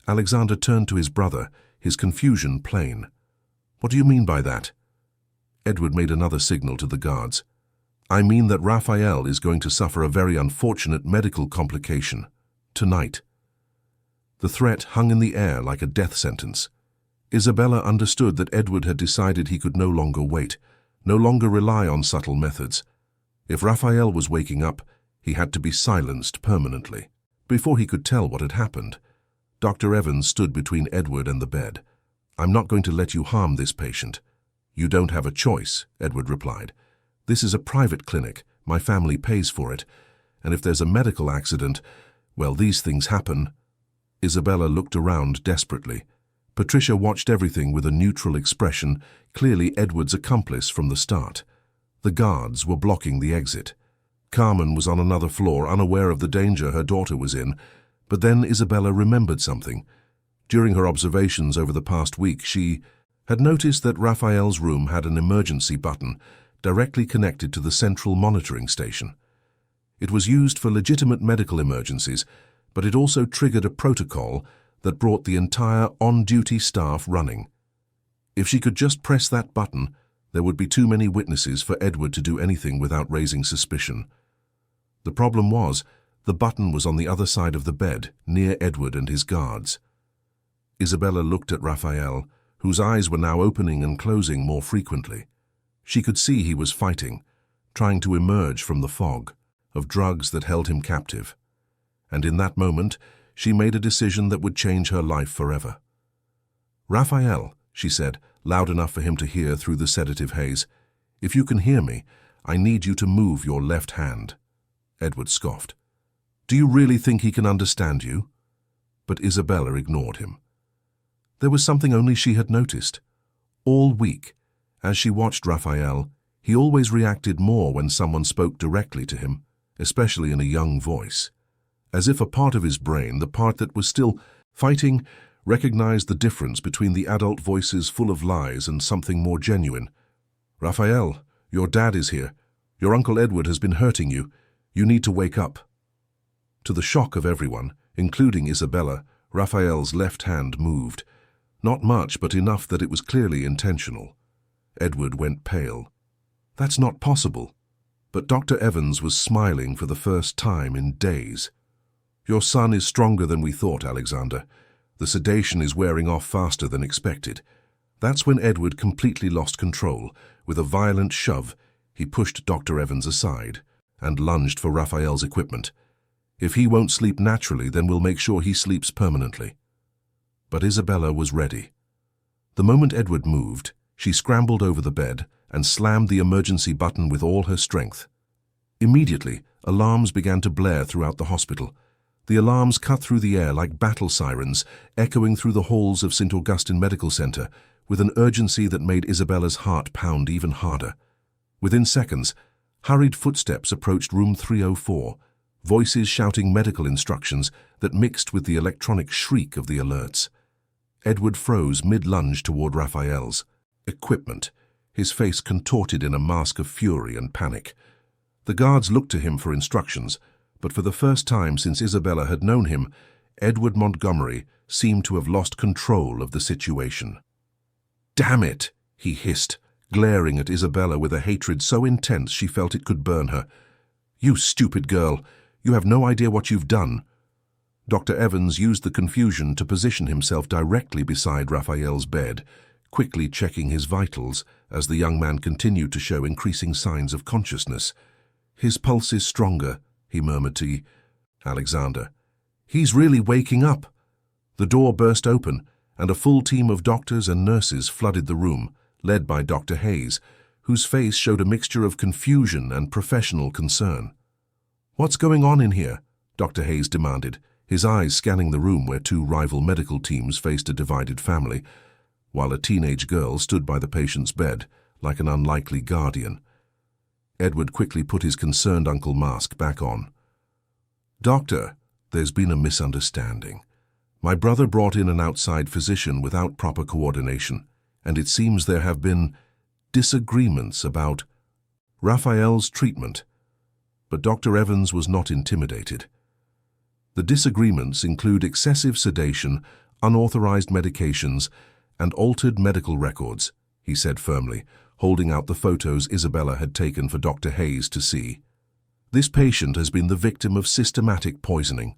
[SPEAKER 1] Alexander turned to his brother, his confusion plain. "What do you mean by that?" Edward made another signal to the guards. "I mean that Raphael is going to suffer a very unfortunate medical complication. Tonight." The threat hung in the air like a death sentence. Isabella understood that Edward had decided he could no longer wait, no longer rely on subtle methods. If Raphael was waking up, he had to be silenced permanently. Before he could tell what had happened, Dr. Evans stood between Edward and the bed. "I'm not going to let you harm this patient." "You don't have a choice," Edward replied. "This is a private clinic. My family pays for it. And if there's a medical accident, well, these things happen." Isabella looked around desperately. Patricia watched everything with a neutral expression, clearly Edward's accomplice from the start. The guards were blocking the exit. Carmen was on another floor, unaware of the danger her daughter was in, but then Isabella remembered something. During her observations over the past week, she had noticed that Raphael's room had an emergency button directly connected to the central monitoring station. It was used for legitimate medical emergencies, but it also triggered a protocol that brought the entire on-duty staff running. If she could just press that button, there would be too many witnesses for Edward to do anything without raising suspicion. The problem was, the button was on the other side of the bed, near Edward and his guards. Isabella looked at Raphael, whose eyes were now opening and closing more frequently. She could see he was fighting, trying to emerge from the fog of drugs that held him captive. And in that moment, she made a decision that would change her life forever. "Raphael," she said, loud enough for him to hear through the sedative haze, "if you can hear me, I need you to move your left hand." Edward scoffed. "Do you really think he can understand you?" But Isabella ignored him. There was something only she had noticed. All week, as she watched Raphael, he always reacted more when someone spoke directly to him, especially in a young voice. As if a part of his brain, the part that was still fighting, recognized the difference between the adult voices full of lies and something more genuine. "Raphael, your dad is here. Your Uncle Edward has been hurting you. You need to wake up." To the shock of everyone, including Isabella, Raphael's left hand moved. Not much, but enough that it was clearly intentional. Edward went pale. "That's not possible." But Dr. Evans was smiling for the first time in days. "Your son is stronger than we thought, Alexander. The sedation is wearing off faster than expected." That's when Edward completely lost control. With a violent shove, he pushed Dr. Evans aside and lunged for Raphael's equipment. "If he won't sleep naturally, then we'll make sure he sleeps permanently." But Isabella was ready. The moment Edward moved, she scrambled over the bed and slammed the emergency button with all her strength. Immediately, alarms began to blare throughout the hospital. The alarms cut through the air like battle sirens, echoing through the halls of St. Augustine Medical Center, with an urgency that made Isabella's heart pound even harder. Within seconds, hurried footsteps approached room 304, voices shouting medical instructions that mixed with the electronic shriek of the alerts. Edward froze mid-lunge toward Raphael's. Equipment, his face contorted in a mask of fury and panic. The guards looked to him for instructions, but for the first time since Isabella had known him, Edward Montgomery seemed to have lost control of the situation. "Damn it!" he hissed, glaring at Isabella with a hatred so intense she felt it could burn her. "You stupid girl! You have no idea what you've done." Dr. Evans used the confusion to position himself directly beside Raphael's bed, quickly checking his vitals as the young man continued to show increasing signs of consciousness. "His pulse is stronger," he murmured to Alexander. "He's really waking up." The door burst open, and a full team of doctors and nurses flooded the room, led by Dr. Hayes, whose face showed a mixture of confusion and professional concern. "What's going on in here?" Dr. Hayes demanded, his eyes scanning the room where two rival medical teams faced a divided family, while a teenage girl stood by the patient's bed, like an unlikely guardian. Edward quickly put his concerned uncle mask back on. "Doctor, there's been a misunderstanding. My brother brought in an outside physician without proper coordination, and it seems there have been disagreements about Raphael's treatment." But Dr. Evans was not intimidated. "The disagreements include excessive sedation, unauthorized medications, and altered medical records," he said firmly, holding out the photos Isabella had taken for Dr. Hayes to see. "This patient has been the victim of systematic poisoning."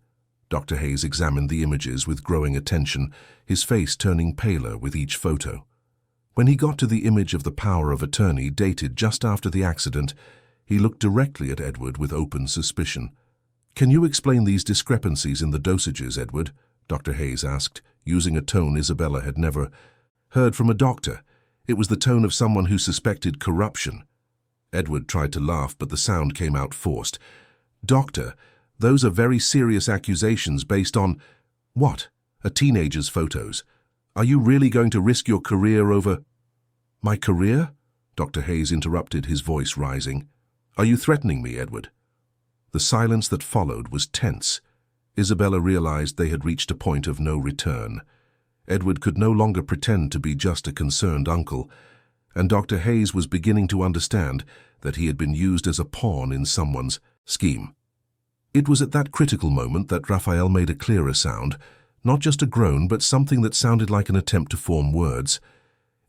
[SPEAKER 1] Dr. Hayes examined the images with growing attention, his face turning paler with each photo. When he got to the image of the power of attorney dated just after the accident, he looked directly at Edward with open suspicion. "Can you explain these discrepancies in the dosages, Edward?" Dr. Hayes asked, using a tone Isabella had never heard from a doctor. It was the tone of someone who suspected corruption. Edward tried to laugh, but the sound came out forced. "Doctor, those are very serious accusations based on—" "What? A teenager's photos? Are you really going to risk your career over—" "My career?" Dr. Hayes interrupted, his voice rising. "Are you threatening me, Edward?" The silence that followed was tense. Isabella realized they had reached a point of no return. Edward could no longer pretend to be just a concerned uncle, and Dr. Hayes was beginning to understand that he had been used as a pawn in someone's scheme. It was at that critical moment that Raphael made a clearer sound, not just a groan, but something that sounded like an attempt to form words.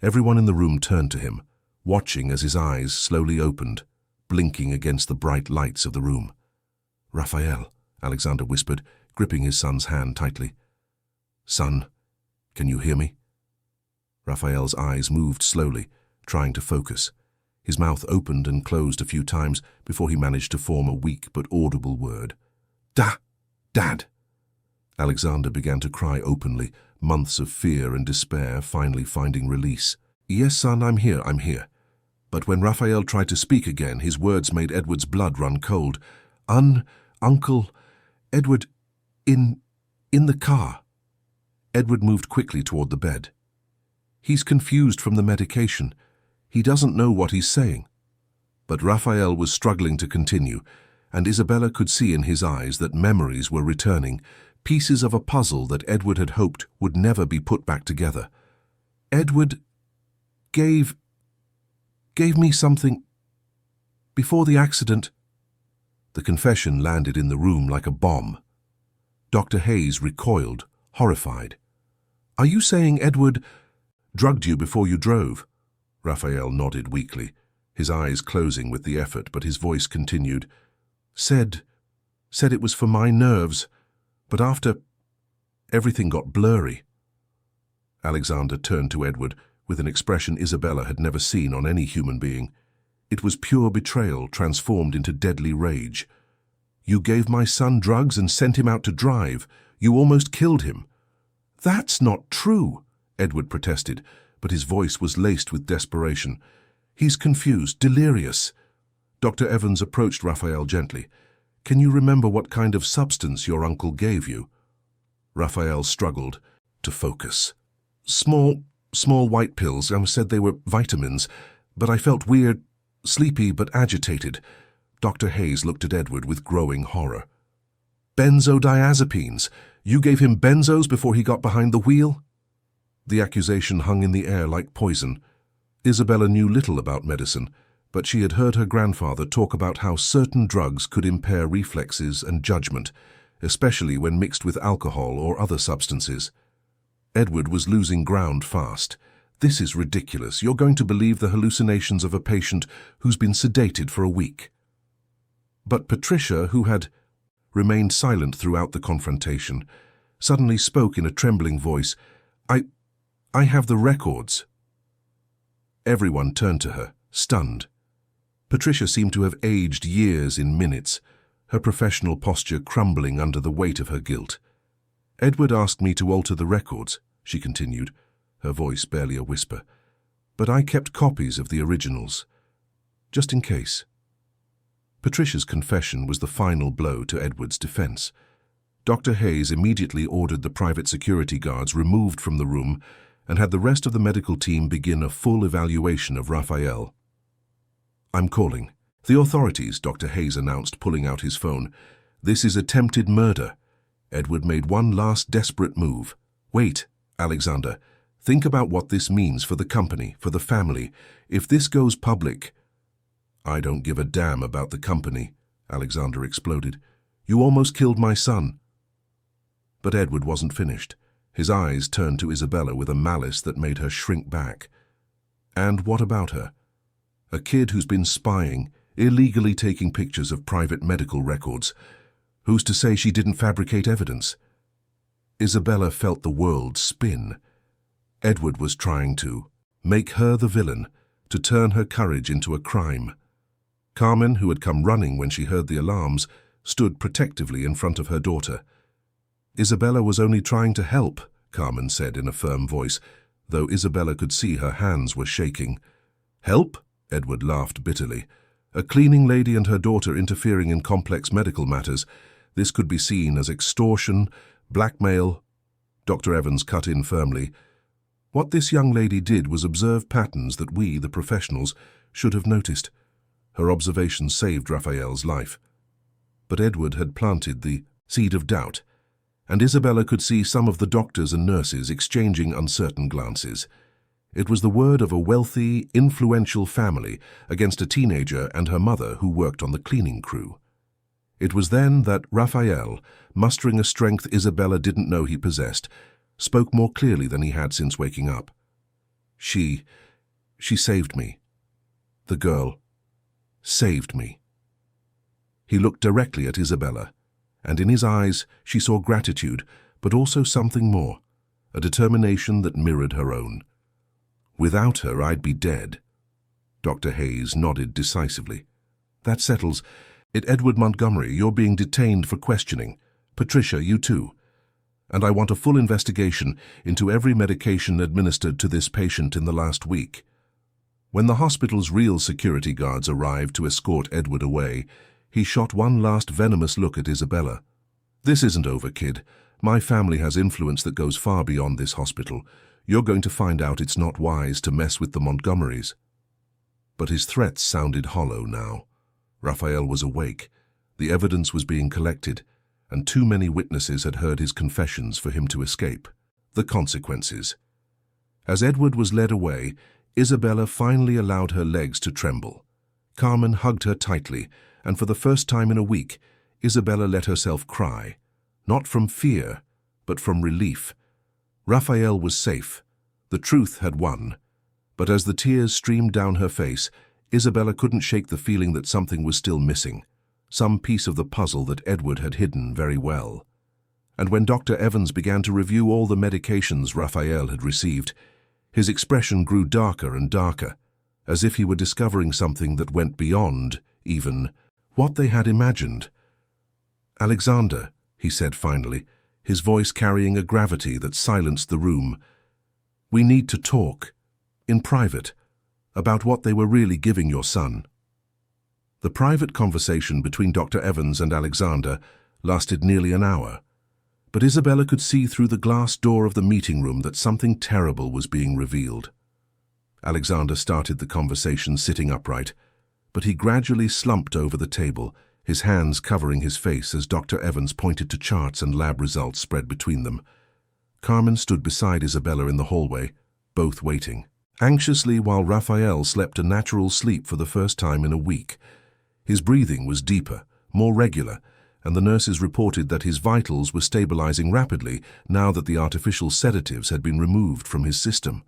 [SPEAKER 1] Everyone in the room turned to him, watching as his eyes slowly opened, blinking against the bright lights of the room. "Raphael," Alexander whispered, gripping his son's hand tightly. "Son, can you hear me?" Raphael's eyes moved slowly, trying to focus. His mouth opened and closed a few times before he managed to form a weak but audible word. Dad." Alexander began to cry openly, months of fear and despair finally finding release. "Yes, son, I'm here. But when Raphael tried to speak again, his words made Edward's blood run cold. Uncle, Edward, in the car." Edward moved quickly toward the bed. "He's confused from the medication. He doesn't know what he's saying." But Raphael was struggling to continue, and Isabella could see in his eyes that memories were returning, pieces of a puzzle that Edward had hoped would never be put back together. "Edward gave me something before the accident." The confession landed in the room like a bomb. Dr. Hayes recoiled, horrified. "Are you saying Edward drugged you before you drove?" Raphael nodded weakly, his eyes closing with the effort, but his voice continued. Said it was for my nerves, but after, everything got blurry." Alexander turned to Edward with an expression Isabella had never seen on any human being. It was pure betrayal transformed into deadly rage. "You gave my son drugs and sent him out to drive. You almost killed him." "That's not true," Edward protested, but his voice was laced with desperation. He's confused, delirious. Dr. Evans approached Raphael gently. Can you remember what kind of substance your uncle gave you? Raphael struggled to focus. Small white pills. I said they were vitamins, but I felt weird, sleepy but agitated. Dr. Hayes looked at Edward with growing horror. Benzodiazepines. You gave him benzos before he got behind the wheel? The accusation hung in the air like poison. Isabella knew little about medicine, but she had heard her grandfather talk about how certain drugs could impair reflexes and judgment, especially when mixed with alcohol or other substances. Edward was losing ground fast. This is ridiculous. You're going to believe the hallucinations of a patient who's been sedated for a week. But Patricia, who had remained silent throughout the confrontation, suddenly spoke in a trembling voice. I have the records. Everyone turned to her, stunned. Patricia seemed to have aged years in minutes, her professional posture crumbling under the weight of her guilt. Edward asked me to alter the records, she continued, her voice barely a whisper, but I kept copies of the originals, just in case. Patricia's confession was the final blow to Edward's defense. Dr. Hayes immediately ordered the private security guards removed from the room and had the rest of the medical team begin a full evaluation of Raphael. I'm calling. The authorities, Dr. Hayes announced, pulling out his phone. This is attempted murder. Edward made one last desperate move. Wait, Alexander. Think about what this means for the company, for the family. If this goes public... I don't give a damn about the company, Alexander exploded. You almost killed my son. But Edward wasn't finished. His eyes turned to Isabella with a malice that made her shrink back. And what about her? A kid who's been spying, illegally taking pictures of private medical records. Who's to say she didn't fabricate evidence? Isabella felt the world spin. Edward was trying to make her the villain, to turn her courage into a crime. Carmen, who had come running when she heard the alarms, stood protectively in front of her daughter. Isabella was only trying to help, Carmen said in a firm voice, though Isabella could see her hands were shaking. Help? Edward laughed bitterly. A cleaning lady and her daughter interfering in complex medical matters. This could be seen as extortion, blackmail. Dr. Evans cut in firmly. What this young lady did was observe patterns that we, the professionals, should have noticed. Her observation saved Raphael's life. But Edward had planted the seed of doubt, and Isabella could see some of the doctors and nurses exchanging uncertain glances. It was the word of a wealthy, influential family against a teenager and her mother who worked on the cleaning crew. It was then that Raphael, mustering a strength Isabella didn't know he possessed, spoke more clearly than he had since waking up. She saved me. The girl saved me. He looked directly at Isabella, and in his eyes she saw gratitude, but also something more, a determination that mirrored her own. Without her, I'd be dead. Dr. Hayes nodded decisively. That settles it. Edward Montgomery, you're being detained for questioning. Patricia, you too. And I want a full investigation into every medication administered to this patient in the last week. When the hospital's real security guards arrived to escort Edward away, he shot one last venomous look at Isabella. This isn't over, kid. My family has influence that goes far beyond this hospital. You're going to find out it's not wise to mess with the Montgomerys. But his threats sounded hollow now. Raphael was awake. The evidence was being collected, and too many witnesses had heard his confessions for him to escape. The consequences. As Edward was led away, Isabella finally allowed her legs to tremble. Carmen hugged her tightly, and for the first time in a week, Isabella let herself cry, not from fear, but from relief. Raphael was safe. The truth had won. But as the tears streamed down her face, Isabella couldn't shake the feeling that something was still missing, some piece of the puzzle that Edward had hidden very well. And when Dr. Evans began to review all the medications Raphael had received, his expression grew darker and darker, as if he were discovering something that went beyond, even, what they had imagined. Alexander, he said finally, his voice carrying a gravity that silenced the room. We need to talk. In private. about what they were really giving your son. The private conversation between Dr. Evans and Alexander lasted nearly an hour, but Isabella could see through the glass door of the meeting room that something terrible was being revealed. Alexander started the conversation sitting upright, but he gradually slumped over the table, his hands covering his face as Dr. Evans pointed to charts and lab results spread between them. Carmen stood beside Isabella in the hallway, both waiting, anxiously while Raphael slept a natural sleep for the first time in a week. His breathing was deeper, more regular, and the nurses reported that his vitals were stabilizing rapidly now that the artificial sedatives had been removed from his system.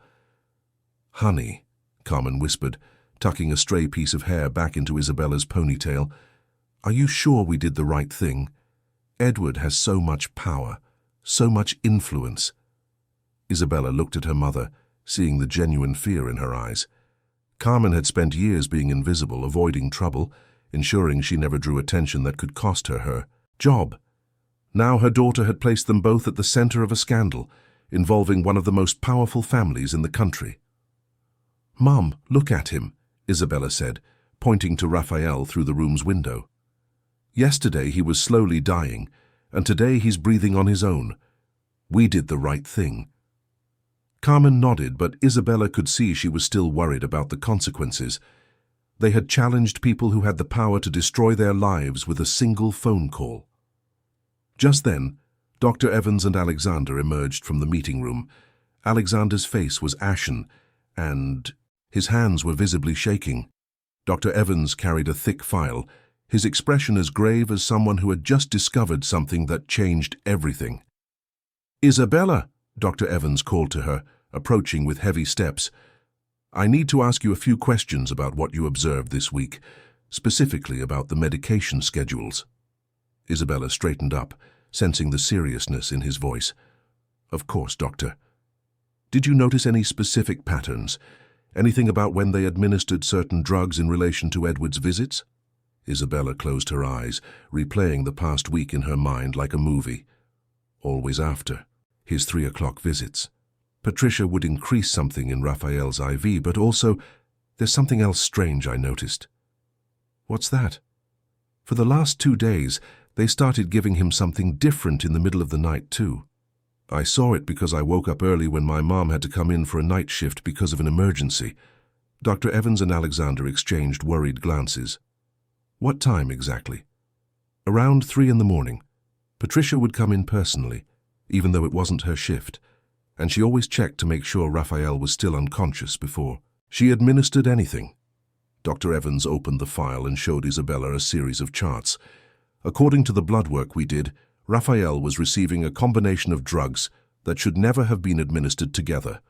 [SPEAKER 1] "Honey," Carmen whispered, tucking a stray piece of hair back into Isabella's ponytail, "are you sure we did the right thing? Edward has so much power, so much influence." Isabella looked at her mother, seeing the genuine fear in her eyes. Carmen had spent years being invisible, avoiding trouble, ensuring she never drew attention that could cost her her job. Now her daughter had placed them both at the center of a scandal involving one of the most powerful families in the country. "Mom, look at him," Isabella said, pointing to Raphael through the room's window. "Yesterday he was slowly dying, and today he's breathing on his own. We did the right thing." Carmen nodded, but Isabella could see she was still worried about the consequences. They had challenged people who had the power to destroy their lives with a single phone call. Just then, Dr. Evans and Alexander emerged from the meeting room. Alexander's face was ashen, and his hands were visibly shaking. Dr. Evans carried a thick file, his expression as grave as someone who had just discovered something that changed everything. "Isabella," Dr. Evans called to her, approaching with heavy steps, "I need to ask you a few questions about what you observed this week, specifically about the medication schedules." Isabella straightened up, sensing the seriousness in his voice. "Of course, Doctor. Did you notice any specific patterns? Anything about when they administered certain drugs in relation to Edward's visits?" Isabella closed her eyes, replaying the past week in her mind like a movie. Always after his 3 o'clock visits. Patricia would increase something in Raphael's IV, but also, there's something else strange I noticed. "What's that?" "For the last 2 days, they started giving him something different in the middle of the night, too. I saw it because I woke up early when my mom had to come in for a night shift because of an emergency." Dr. Evans and Alexander exchanged worried glances. "What time exactly?" "Around 3 in the morning. Patricia would come in personally, even though it wasn't her shift, and she always checked to make sure Raphael was still unconscious before she administered anything." Dr. Evans opened the file and showed Isabella a series of charts. "According to the blood work we did, Raphael was receiving a combination of drugs that should never have been administered together.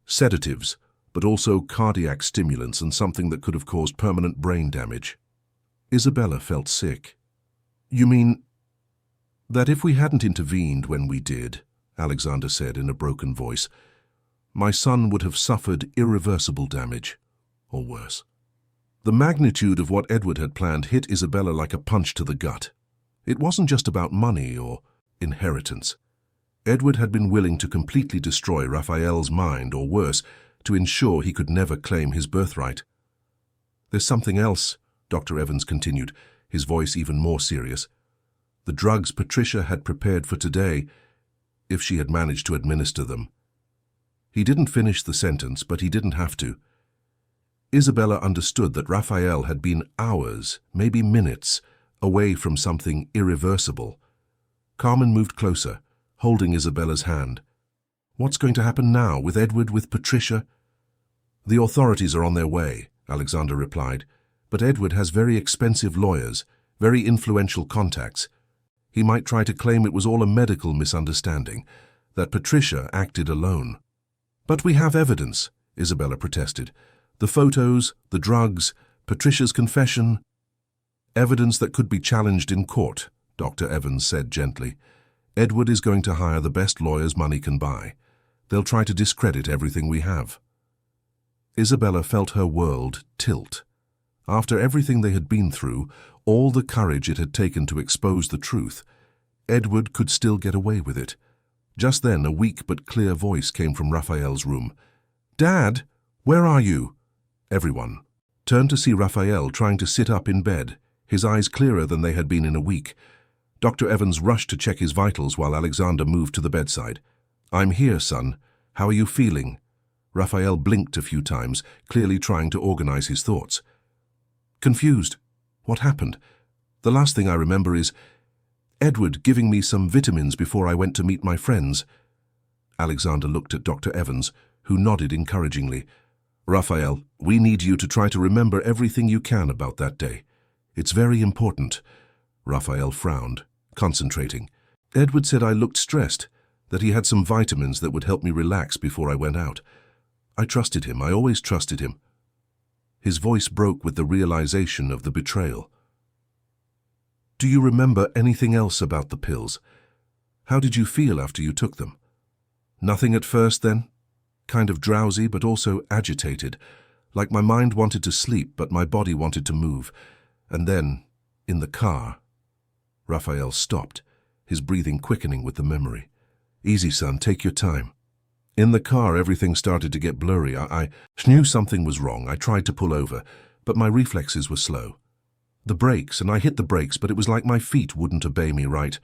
[SPEAKER 1] Sedatives, but also cardiac stimulants and something that could have caused permanent brain damage." Isabella felt sick. "You mean that if we hadn't intervened when we did," Alexander said in a broken voice, "my son would have suffered irreversible damage, or worse." The magnitude of what Edward had planned hit Isabella like a punch to the gut. It wasn't just about money or inheritance. Edward had been willing to completely destroy Raphael's mind, or worse, to ensure he could never claim his birthright. "There's something else," Dr. Evans continued, his voice even more serious. "The drugs Patricia had prepared for today, if she had managed to administer them." He didn't finish the sentence, but he didn't have to. Isabella understood that Raphael had been hours, maybe minutes, away from something irreversible. Carmen moved closer, holding Isabella's hand. "What's going to happen now, with Edward, with Patricia?" "The authorities are on their way," Alexander replied, "but Edward has very expensive lawyers, very influential contacts. He might try to claim it was all a medical misunderstanding, that Patricia acted alone." "But we have evidence," Isabella protested. "The photos, the drugs, Patricia's confession." "Evidence that could be challenged in court," Dr. Evans said gently. "Edward is going to hire the best lawyers money can buy. They'll try to discredit everything we have." Isabella felt her world tilt. After everything they had been through, all the courage it had taken to expose the truth, Edward could still get away with it. Just then, a weak but clear voice came from Raphael's room. "Dad, where are you?" Everyone turned to see Raphael trying to sit up in bed, his eyes clearer than they had been in a week. Dr. Evans rushed to check his vitals while Alexander moved to the bedside. "I'm here, son. How are you feeling?" Raphael blinked a few times, clearly trying to organize his thoughts. "Confused. What happened? The last thing I remember is Edward giving me some vitamins before I went to meet my friends." Alexander looked at Dr. Evans, who nodded encouragingly. "Raphael, we need you to try to remember everything you can about that day. It's very important." Raphael frowned, concentrating. "Edward said I looked stressed, that he had some vitamins that would help me relax before I went out. I trusted him. I always trusted him." His voice broke with the realization of the betrayal. "Do you remember anything else about the pills? How did you feel after you took them?" "Nothing at first, then? Kind of drowsy, but also agitated, like my mind wanted to sleep, but my body wanted to move. And then, in the car..." Raphael stopped, his breathing quickening with the memory. "Easy, son, take your time." "In the car, everything started to get blurry. I knew something was wrong. I tried to pull over, but my reflexes were slow. The brakes, and I hit the brakes, but it was like my feet wouldn't obey me right."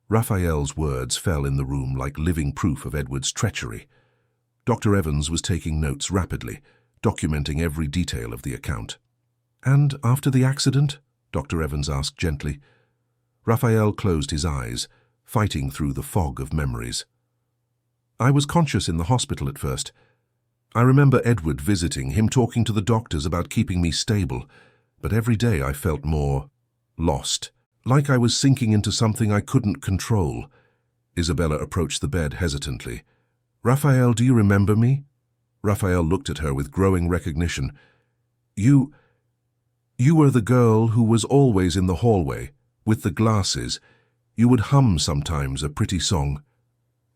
[SPEAKER 1] Raphael's words fell in the room like living proof of Edward's treachery. Dr. Evans was taking notes rapidly, documenting every detail of the account. "And after the accident?" Dr. Evans asked gently. Raphael closed his eyes, fighting through the fog of memories. "I was conscious in the hospital at first. I remember Edward visiting, him talking to the doctors about keeping me stable, but every day I felt more lost, like I was sinking into something I couldn't control." Isabella approached the bed hesitantly. "Raphael, do you remember me?" Raphael looked at her with growing recognition. You were the girl who was always in the hallway, with the glasses. You would hum sometimes a pretty song."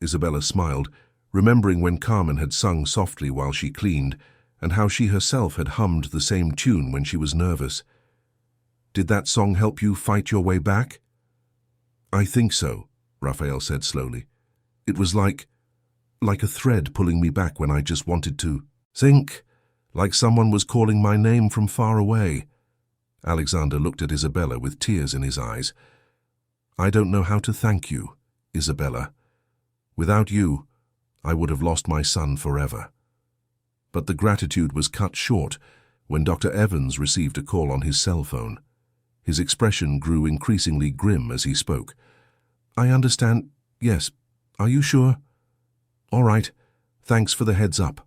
[SPEAKER 1] Isabella smiled, remembering when Carmen had sung softly while she cleaned, and how she herself had hummed the same tune when she was nervous. "Did that song help you fight your way back?" "I think so," Raphael said slowly. "It was like a thread pulling me back when I just wanted to think, like someone was calling my name from far away." Alexander looked at Isabella with tears in his eyes. "I don't know how to thank you, Isabella. Without you, I would have lost my son forever." But the gratitude was cut short when Dr. Evans received a call on his cell phone. His expression grew increasingly grim as he spoke. "I understand. Yes. Are you sure? All right. Thanks for the heads up."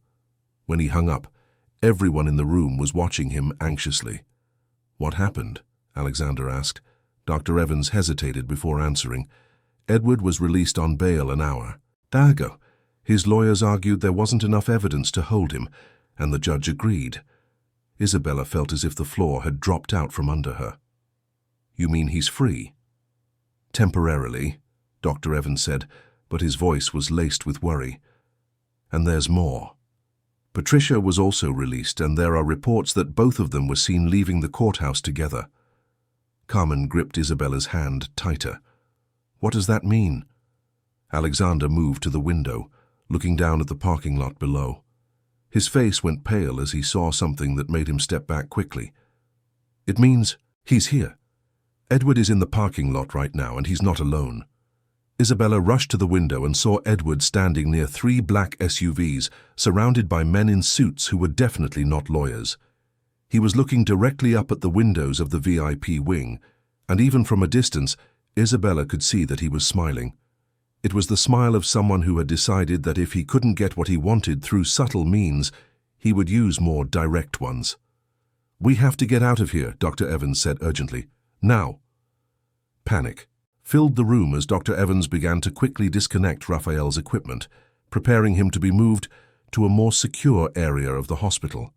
[SPEAKER 1] When he hung up, everyone in the room was watching him anxiously. "What happened?" Alexander asked. Dr. Evans hesitated before answering. "Edward was released on bail an hour ago. His lawyers argued there wasn't enough evidence to hold him, and the judge agreed." Isabella felt as if the floor had dropped out from under her. "You mean he's free?" "Temporarily," Dr. Evans said, but his voice was laced with worry. "And there's more. Patricia was also released, and there are reports that both of them were seen leaving the courthouse together." Carmen gripped Isabella's hand tighter. "What does that mean?" Alexander moved to the window, looking down at the parking lot below. His face went pale as he saw something that made him step back quickly. "It means he's here. Edward is in the parking lot right now, and he's not alone." Isabella rushed to the window and saw Edward standing near 3 black SUVs, surrounded by men in suits who were definitely not lawyers. He was looking directly up at the windows of the VIP wing, and even from a distance, Isabella could see that he was smiling. It was the smile of someone who had decided that if he couldn't get what he wanted through subtle means, he would use more direct ones. "We have to get out of here," Dr. Evans said urgently. "Now." Panic filled the room as Dr. Evans began to quickly disconnect Raphael's equipment, preparing him to be moved to a more secure area of the hospital.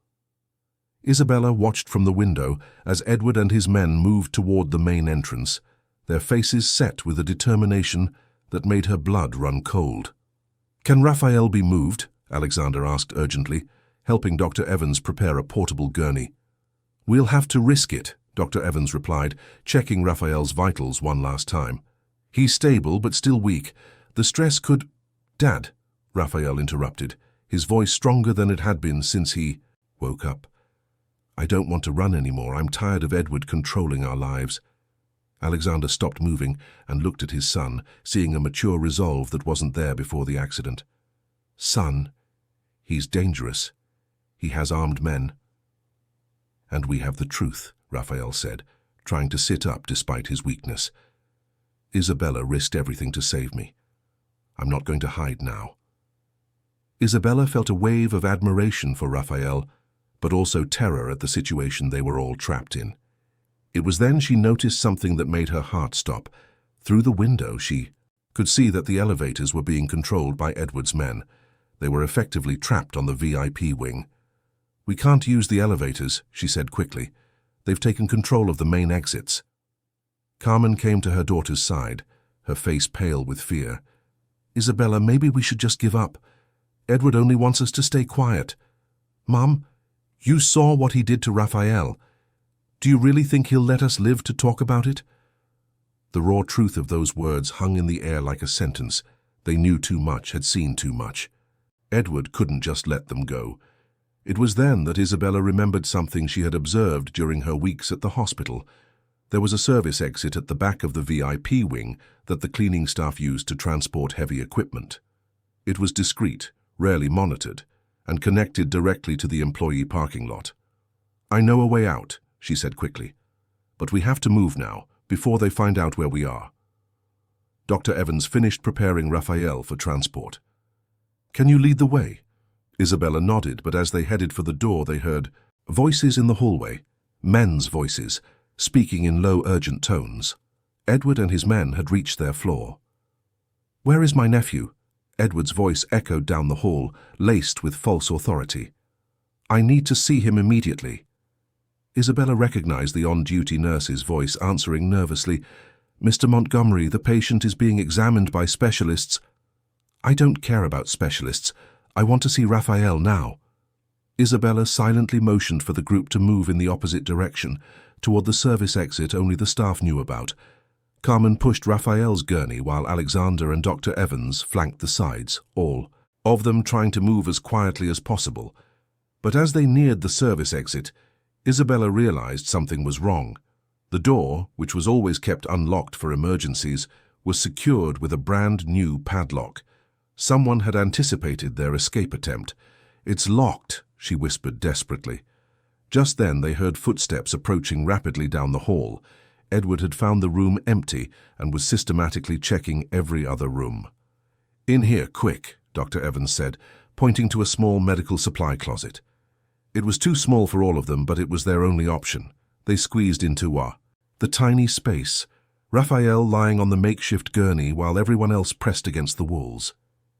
[SPEAKER 1] Isabella watched from the window as Edward and his men moved toward the main entrance, their faces set with a determination that made her blood run cold. "Can Raphael be moved?" Alexander asked urgently, helping Dr. Evans prepare a portable gurney. "We'll have to risk it," Dr. Evans replied, checking Raphael's vitals one last time. "He's stable but still weak. The stress could—" "Dad," Raphael interrupted, his voice stronger than it had been since he woke up. I don't want to run anymore. I'm tired of Edward controlling our lives. Alexander stopped moving and looked at his son, seeing a mature resolve that wasn't there before the accident. Son, he's dangerous. He has armed men. And we have the truth, Raphael said, trying to sit up despite his weakness. Isabella risked everything to save me. I'm not going to hide now. Isabella felt a wave of admiration for Raphael, but also terror at the situation they were all trapped in. It was then she noticed something that made her heart stop. Through the window, she could see that the elevators were being controlled by Edward's men. They were effectively trapped on the VIP wing. We can't use the elevators, she said quickly. They've taken control of the main exits. Carmen came to her daughter's side, her face pale with fear. Isabella, maybe we should just give up. Edward only wants us to stay quiet. Mom, you saw what he did to Raphael. Do you really think he'll let us live to talk about it? The raw truth of those words hung in the air like a sentence. They knew too much, had seen too much. Edward couldn't just let them go. It was then that Isabella remembered something she had observed during her weeks at the hospital. There was a service exit at the back of the VIP wing that the cleaning staff used to transport heavy equipment. It was discreet, rarely monitored, and connected directly to the employee parking lot. I know a way out, she said quickly. But we have to move now, before they find out where we are. Dr. Evans finished preparing Raphael for transport. Can you lead the way? Isabella nodded, but as they headed for the door, they heard voices in the hallway, men's voices, speaking in low, urgent tones. Edward and his men had reached their floor. Where is my nephew? Edward's voice echoed down the hall, laced with false authority. I need to see him immediately. Isabella recognized the on-duty nurse's voice, answering nervously, Mr. Montgomery, the patient is being examined by specialists. I don't care about specialists. I want to see Raphael now. Isabella silently motioned for the group to move in the opposite direction, toward the service exit only the staff knew about. Carmen pushed Raphael's gurney while Alexander and Dr. Evans flanked the sides, all of them trying to move as quietly as possible. But as they neared the service exit, Isabella realized something was wrong. The door, which was always kept unlocked for emergencies, was secured with a brand new padlock. Someone had anticipated their escape attempt. It's locked, she whispered desperately. Just then they heard footsteps approaching rapidly down the hall. Edward had found the room empty and was systematically checking every other room. In here, quick, Dr. Evans said, pointing to a small medical supply closet. It was too small for all of them, but it was their only option. They squeezed into the tiny space, Raphael lying on the makeshift gurney while everyone else pressed against the walls.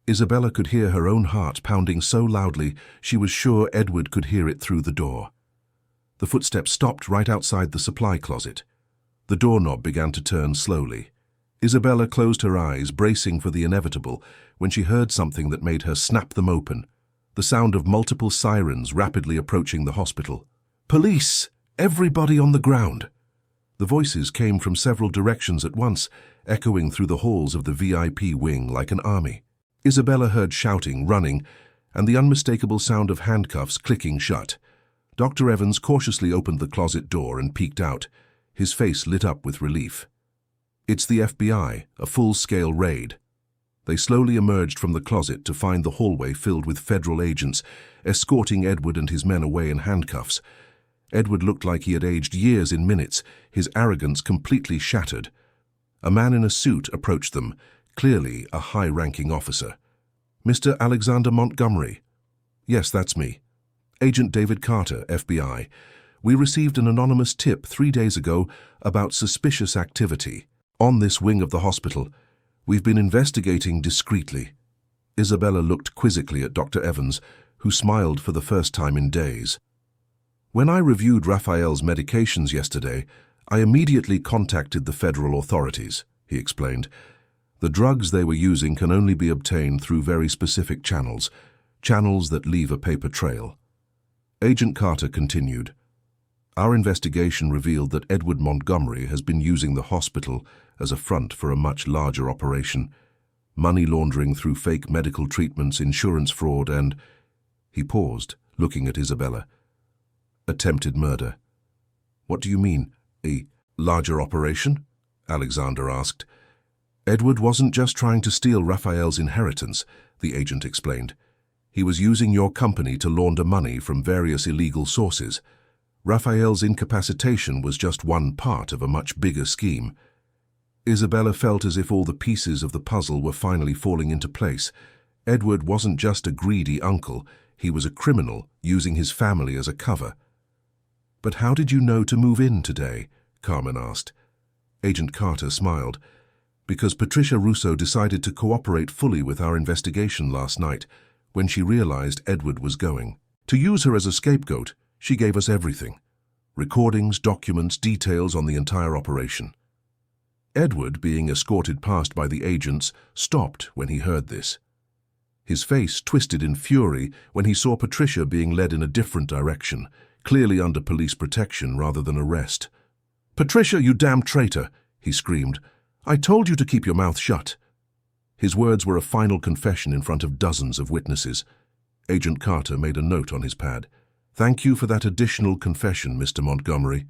[SPEAKER 1] Isabella could hear her own heart pounding so loudly she was sure Edward could hear it through the door. The footsteps stopped right outside the supply closet. The doorknob began to turn slowly. Isabella closed her eyes, bracing for the inevitable, when she heard something that made her snap them open. The sound of multiple sirens rapidly approaching the hospital. Police! Everybody on the ground! The voices came from several directions at once, echoing through the halls of the VIP wing like an army. Isabella heard shouting, running, and the unmistakable sound of handcuffs clicking shut. Dr. Evans cautiously opened the closet door and peeked out, his face lit up with relief. It's the FBI, a full-scale raid. They slowly emerged from the closet to find the hallway filled with federal agents, escorting Edward and his men away in handcuffs. Edward looked like he had aged years in minutes, his arrogance completely shattered. A man in a suit approached them, clearly a high-ranking officer. Mr. Alexander Montgomery. Yes, that's me. Agent David Carter, FBI. We received an anonymous tip 3 days ago about suspicious activity on this wing of the hospital. We've been investigating discreetly. Isabella looked quizzically at Dr. Evans, who smiled for the first time in days. When I reviewed Raphael's medications yesterday, I immediately contacted the federal authorities, he explained. The drugs they were using can only be obtained through very specific channels that leave a paper trail. Agent Carter continued. Our investigation revealed that Edward Montgomery has been using the hospital as a front for a much larger operation. Money laundering through fake medical treatments, insurance fraud, and... He paused, looking at Isabella. Attempted murder. What do you mean, a larger operation? Alexander asked. Edward wasn't just trying to steal Raphael's inheritance, the agent explained. He was using your company to launder money from various illegal sources. Raphael's incapacitation was just one part of a much bigger scheme. Isabella felt as if all the pieces of the puzzle were finally falling into place. Edward wasn't just a greedy uncle, he was a criminal using his family as a cover. But how did you know to move in today? Carmen asked. Agent Carter smiled. Because Patricia Russo decided to cooperate fully with our investigation last night, when she realized Edward was going. To use her as a scapegoat, she gave us everything. Recordings, documents, details on the entire operation. Edward, being escorted past by the agents, stopped when he heard this. His face twisted in fury when he saw Patricia being led in a different direction, clearly under police protection rather than arrest. "Patricia, you damn traitor!" he screamed. "I told you to keep your mouth shut." His words were a final confession in front of dozens of witnesses. Agent Carter made a note on his pad. "Thank you for that additional confession, Mr. Montgomery."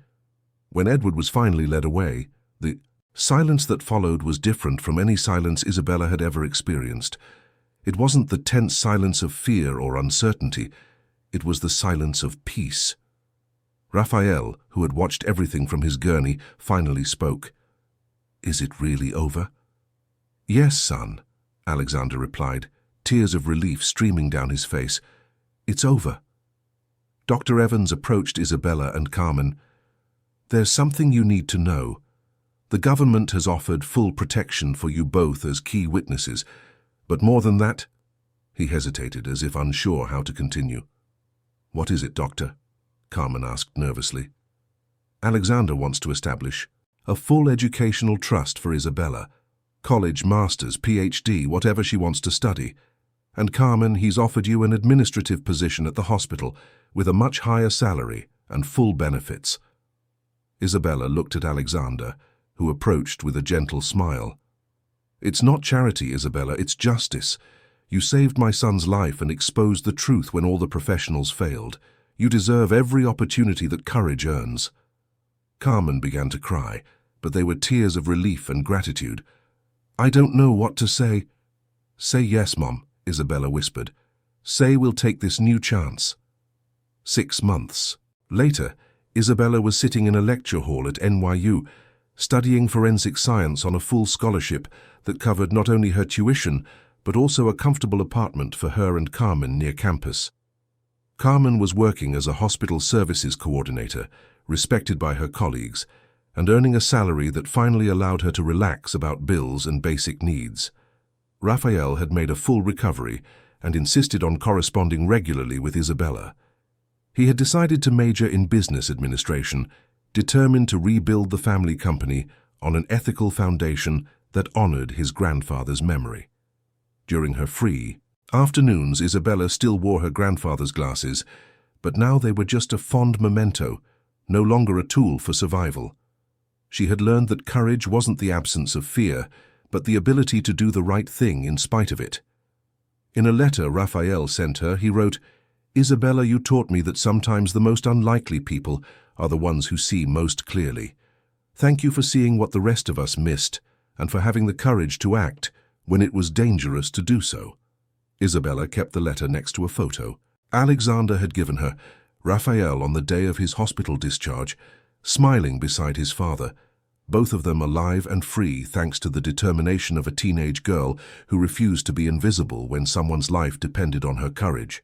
[SPEAKER 1] When Edward was finally led away, the silence that followed was different from any silence Isabella had ever experienced. It wasn't the tense silence of fear or uncertainty. It was the silence of peace. Raphael, who had watched everything from his gurney, finally spoke. "Is it really over?" "Yes, son," Alexander replied, tears of relief streaming down his face. "It's over." Dr. Evans approached Isabella and Carmen. "There's something you need to know. The government has offered full protection for you both as key witnesses, but more than that—" He hesitated, as if unsure how to continue. "What is it, Doctor?" Carmen asked nervously. "Alexander wants to establish a full educational trust for Isabella. College, master's, PhD, whatever she wants to study. And Carmen, he's offered you an administrative position at the hospital with a much higher salary and full benefits." Isabella looked at Alexander, who approached with a gentle smile. "It's not charity, Isabella, it's justice. You saved my son's life and exposed the truth when all the professionals failed. You deserve every opportunity that courage earns." Carmen began to cry, but they were tears of relief and gratitude. "I don't know what to say." "Say yes, Mom," Isabella whispered. "Say we'll take this new chance." 6 months later, Isabella was sitting in a lecture hall at NYU, studying forensic science on a full scholarship that covered not only her tuition, but also a comfortable apartment for her and Carmen near campus. Carmen was working as a hospital services coordinator, respected by her colleagues, and earning a salary that finally allowed her to relax about bills and basic needs. Raphael had made a full recovery and insisted on corresponding regularly with Isabella. He had decided to major in business administration, determined to rebuild the family company on an ethical foundation that honored his grandfather's memory. During her free afternoons, Isabella still wore her grandfather's glasses, but now they were just a fond memento, no longer a tool for survival. She had learned that courage wasn't the absence of fear, but the ability to do the right thing in spite of it. In a letter Raphael sent her, he wrote, "Isabella, you taught me that sometimes the most unlikely people are the ones who see most clearly. Thank you for seeing what the rest of us missed, and for having the courage to act when it was dangerous to do so." Isabella kept the letter next to a photo Alexander had given her, Raphael on the day of his hospital discharge, smiling beside his father, both of them alive and free thanks to the determination of a teenage girl who refused to be invisible when someone's life depended on her courage.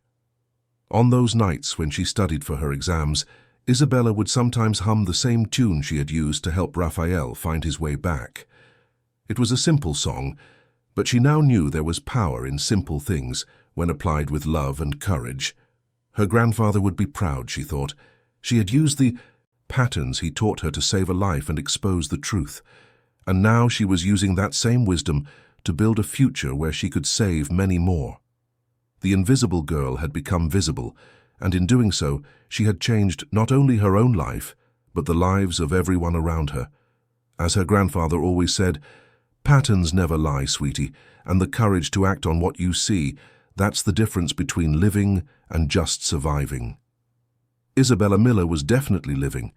[SPEAKER 1] On those nights when she studied for her exams, Isabella would sometimes hum the same tune she had used to help Raphael find his way back. It was a simple song, but she now knew there was power in simple things when applied with love and courage. Her grandfather would be proud, she thought. She had used the patterns he taught her to save a life and expose the truth, and now she was using that same wisdom to build a future where she could save many more. The invisible girl had become visible, and in doing so, she had changed not only her own life, but the lives of everyone around her. As her grandfather always said, "Patterns never lie, sweetie, and the courage to act on what you see, that's the difference between living and just surviving." Isabella Miller was definitely living,